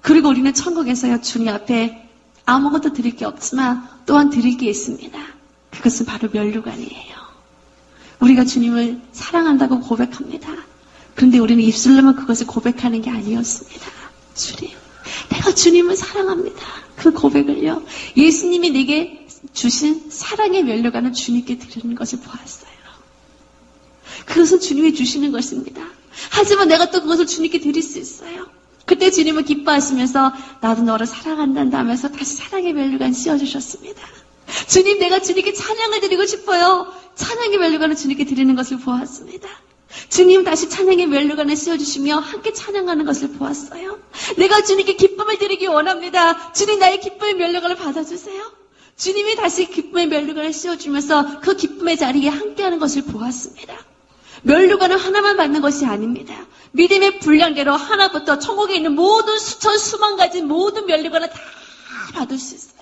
그리고 우리는 천국에서요 주님 앞에 아무것도 드릴 게 없지만 또한 드릴 게 있습니다. 그것은 바로 멸류관이에요. 우리가 주님을 사랑한다고 고백합니다. 그런데 우리는 입술로만 그것을 고백하는 게 아니었습니다. 주님, 내가 주님을 사랑합니다. 그 고백을요, 예수님이 내게 주신 사랑의 멸류관을 주님께 드리는 것을 보았어요. 그것은 주님이 주시는 것입니다. 하지만 내가 또 그것을 주님께 드릴 수 있어요. 그때 주님은 기뻐하시면서 나도 너를 사랑한단다 하면서 다시 사랑의 멸류관 씌워주셨습니다. 주님, 내가 주님께 찬양을 드리고 싶어요. 찬양의 멸류관을 주님께 드리는 것을 보았습니다. 주님 다시 찬양의 멸류관을 씌워주시며 함께 찬양하는 것을 보았어요. 내가 주님께 기쁨을 드리기 원합니다. 주님, 나의 기쁨의 멸류관을 받아주세요. 주님이 다시 기쁨의 멸류관을 씌워주면서 그 기쁨의 자리에 함께하는 것을 보았습니다. 멸류관은 하나만 받는 것이 아닙니다. 믿음의 분량대로 하나부터 천국에 있는 모든 수천 수만 가지 모든 멸류관을 다 받을 수 있어요.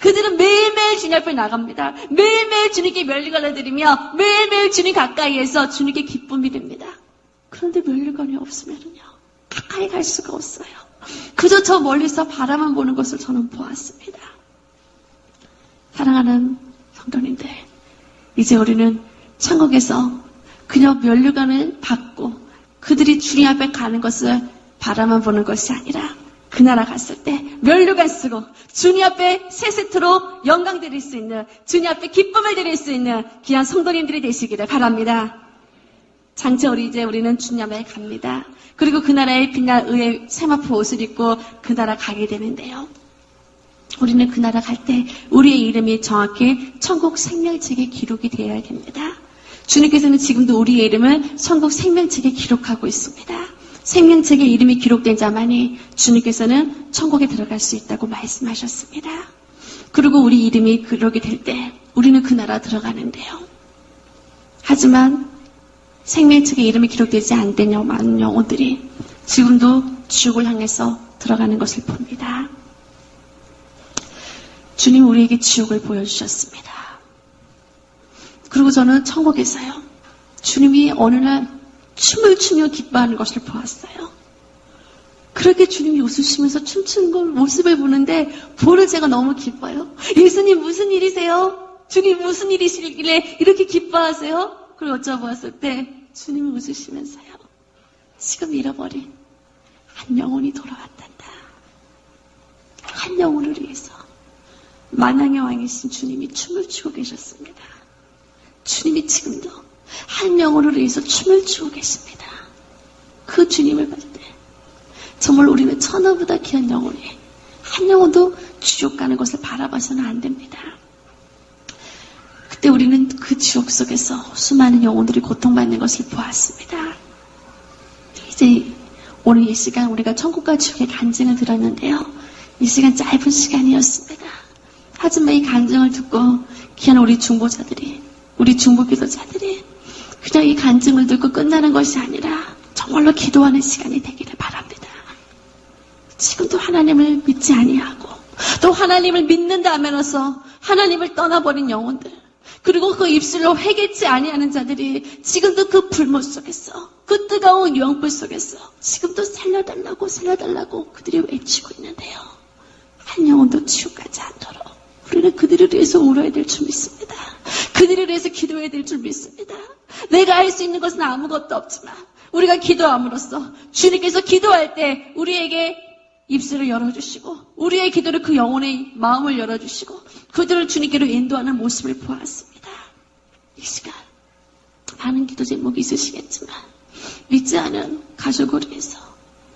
그들은 매일매일 주님 앞에 나갑니다. 매일매일 주님께 멸류관을 드리며 매일매일 주님 가까이에서 주님께 기쁨이 됩니다. 그런데 멸류관이 없으면요 가까이 갈 수가 없어요. 그저 저 멀리서 바라만 보는 것을 저는 보았습니다. 사랑하는 성도님들, 이제 우리는 천국에서 그냥 멸류관을 받고 그들이 주님 앞에 가는 것을 바라만 보는 것이 아니라 그 나라 갔을 때 멸류관 쓰고 주님 앞에 세 세트로 영광 드릴 수 있는, 주님 앞에 기쁨을 드릴 수 있는 귀한 성도님들이 되시기를 바랍니다. 장차 우리는 주님 앞에 갑니다. 그리고 그 나라의 빛날 의의 세마포 옷을 입고 그 나라 가게 되는데요. 우리는 그 나라 갈 때 우리의 이름이 정확히 천국 생명책에 기록이 되어야 됩니다. 주님께서는 지금도 우리의 이름을 천국 생명책에 기록하고 있습니다. 생명책에 이름이 기록된 자만이 주님께서는 천국에 들어갈 수 있다고 말씀하셨습니다. 그리고 우리 이름이 그러게 될 때 우리는 그 나라 들어가는데요. 하지만 생명책에 이름이 기록되지 않은 많은 영혼들이 지금도 지옥을 향해서 들어가는 것을 봅니다. 주님 우리에게 지옥을 보여주셨습니다. 그리고 저는 천국에서요, 주님이 어느 날 춤을 추며 기뻐하는 것을 보았어요. 그렇게 주님이 웃으시면서 춤추는 걸 모습을 보는데 보는 제가 너무 기뻐요. 예수님 무슨 일이세요? 주님 무슨 일이시길래 이렇게 기뻐하세요? 그리고 여쭤보았을 때 주님이 웃으시면서요, 지금 잃어버린 한 영혼이 돌아왔단다. 한 영혼을 위해서 만왕의 왕이신 주님이 춤을 추고 계셨습니다. 주님이 지금도 한 영혼을 위해서 춤을 추고 계십니다. 그 주님을 볼 때 정말 우리는 천하보다 귀한 영혼이 한 영혼도 지옥 가는 것을 바라봐서는 안 됩니다. 그때 우리는 그 지옥 속에서 수많은 영혼들이 고통받는 것을 보았습니다. 이제 오늘 이 시간 우리가 천국과 지옥의 간증을 들었는데요. 이 시간 짧은 시간이었습니다. 하지만 이 간증을 듣고 귀한 우리 중보자들이, 우리 중보기도자들이 그냥 이 간증을 듣고 끝나는 것이 아니라 정말로 기도하는 시간이 되기를 바랍니다. 지금도 하나님을 믿지 아니하고 또 하나님을 믿는다 하면서 하나님을 떠나버린 영혼들, 그리고 그 입술로 회개치 아니하는 자들이 지금도 그 불못 속에서, 그 뜨거운 유황불 속에서 지금도 살려달라고 그들이 외치고 있는데요. 한 영혼도 지옥 가지 않도록 우리는 그들을 위해서 울어야 될 줄 믿습니다. 그들을 위해서 기도해야 될 줄 믿습니다. 내가 할 수 있는 것은 아무것도 없지만 우리가 기도함으로써 주님께서 기도할 때 우리에게 입술을 열어주시고 우리의 기도를 그 영혼의 마음을 열어주시고 그들을 주님께로 인도하는 모습을 보았습니다. 이 시간 많은 기도 제목이 있으시겠지만 믿지 않은 가족을 위해서,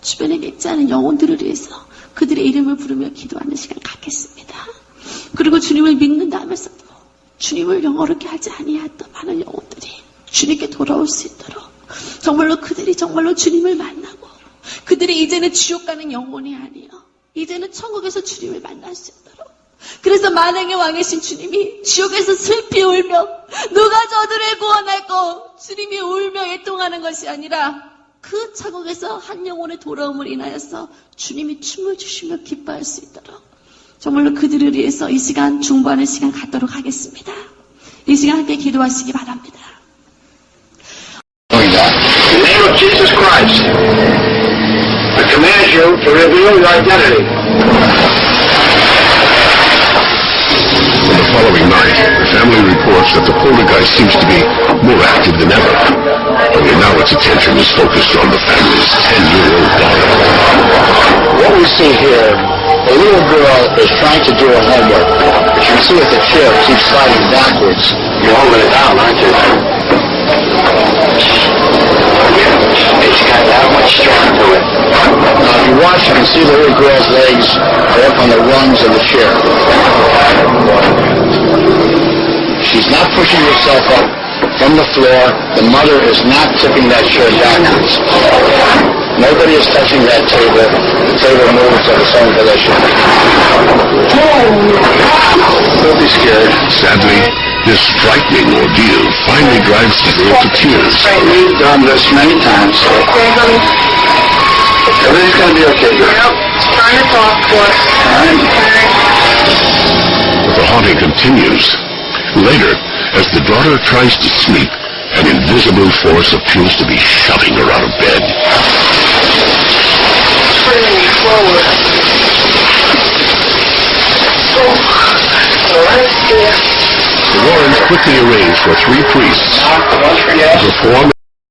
주변에 믿지 않은 영혼들을 위해서 그들의 이름을 부르며 기도하는 시간 갖겠습니다. 그리고 주님을 믿는다 하면서도 주님을 영어롭게 하지 아니했던 많은 영혼들이 주님께 돌아올 수 있도록 정말로 그들이 정말로 주님을 만나고 그들이 이제는 지옥 가는 영혼이 아니요 이제는 천국에서 주님을 만날 수 있도록, 그래서 만왕의 왕이신 주님이 지옥에서 슬피 울며 누가 저들을 구원할꼬 주님이 울며 애통하는 것이 아니라 그 천국에서 한 영혼의 돌아옴을 인하여서 주님이 춤을 추시며 기뻐할 수 있도록 정말로 그들을 위해서 이 시간 중보하는 시간 갖도록 하겠습니다. 이 시간 함께 기도하시기 바랍니다. In the name of Jesus Christ, I command you to reveal your identity. On the following night, the family reports that the poltergeist seems to be more active than ever. Only now its attention is focused on the family's 10-year-old daughter. What we see here, a little girl is trying to do her homework. But you can see that the chair keeps sliding backwards. You're holding it down, aren't you? It's got that much strength to it. Now, if you watch, you can see the little girl's legs are up on the rungs of the chair. She's not pushing herself up from the floor. The mother is not tipping that chair backwards. Nobody is touching that table. The table moves of its own volition. Don't be scared. Sadly, this frightening ordeal finally drives the girl to tears. We've done this many times. Everything's going to be okay, girl. Yep. Trying to talk to us. But the haunting continues. Later, as the daughter tries to sleep, an invisible force appears to be shoving her out of bed. Bring me forward. The Warrens quickly arrange for 3 priests to perform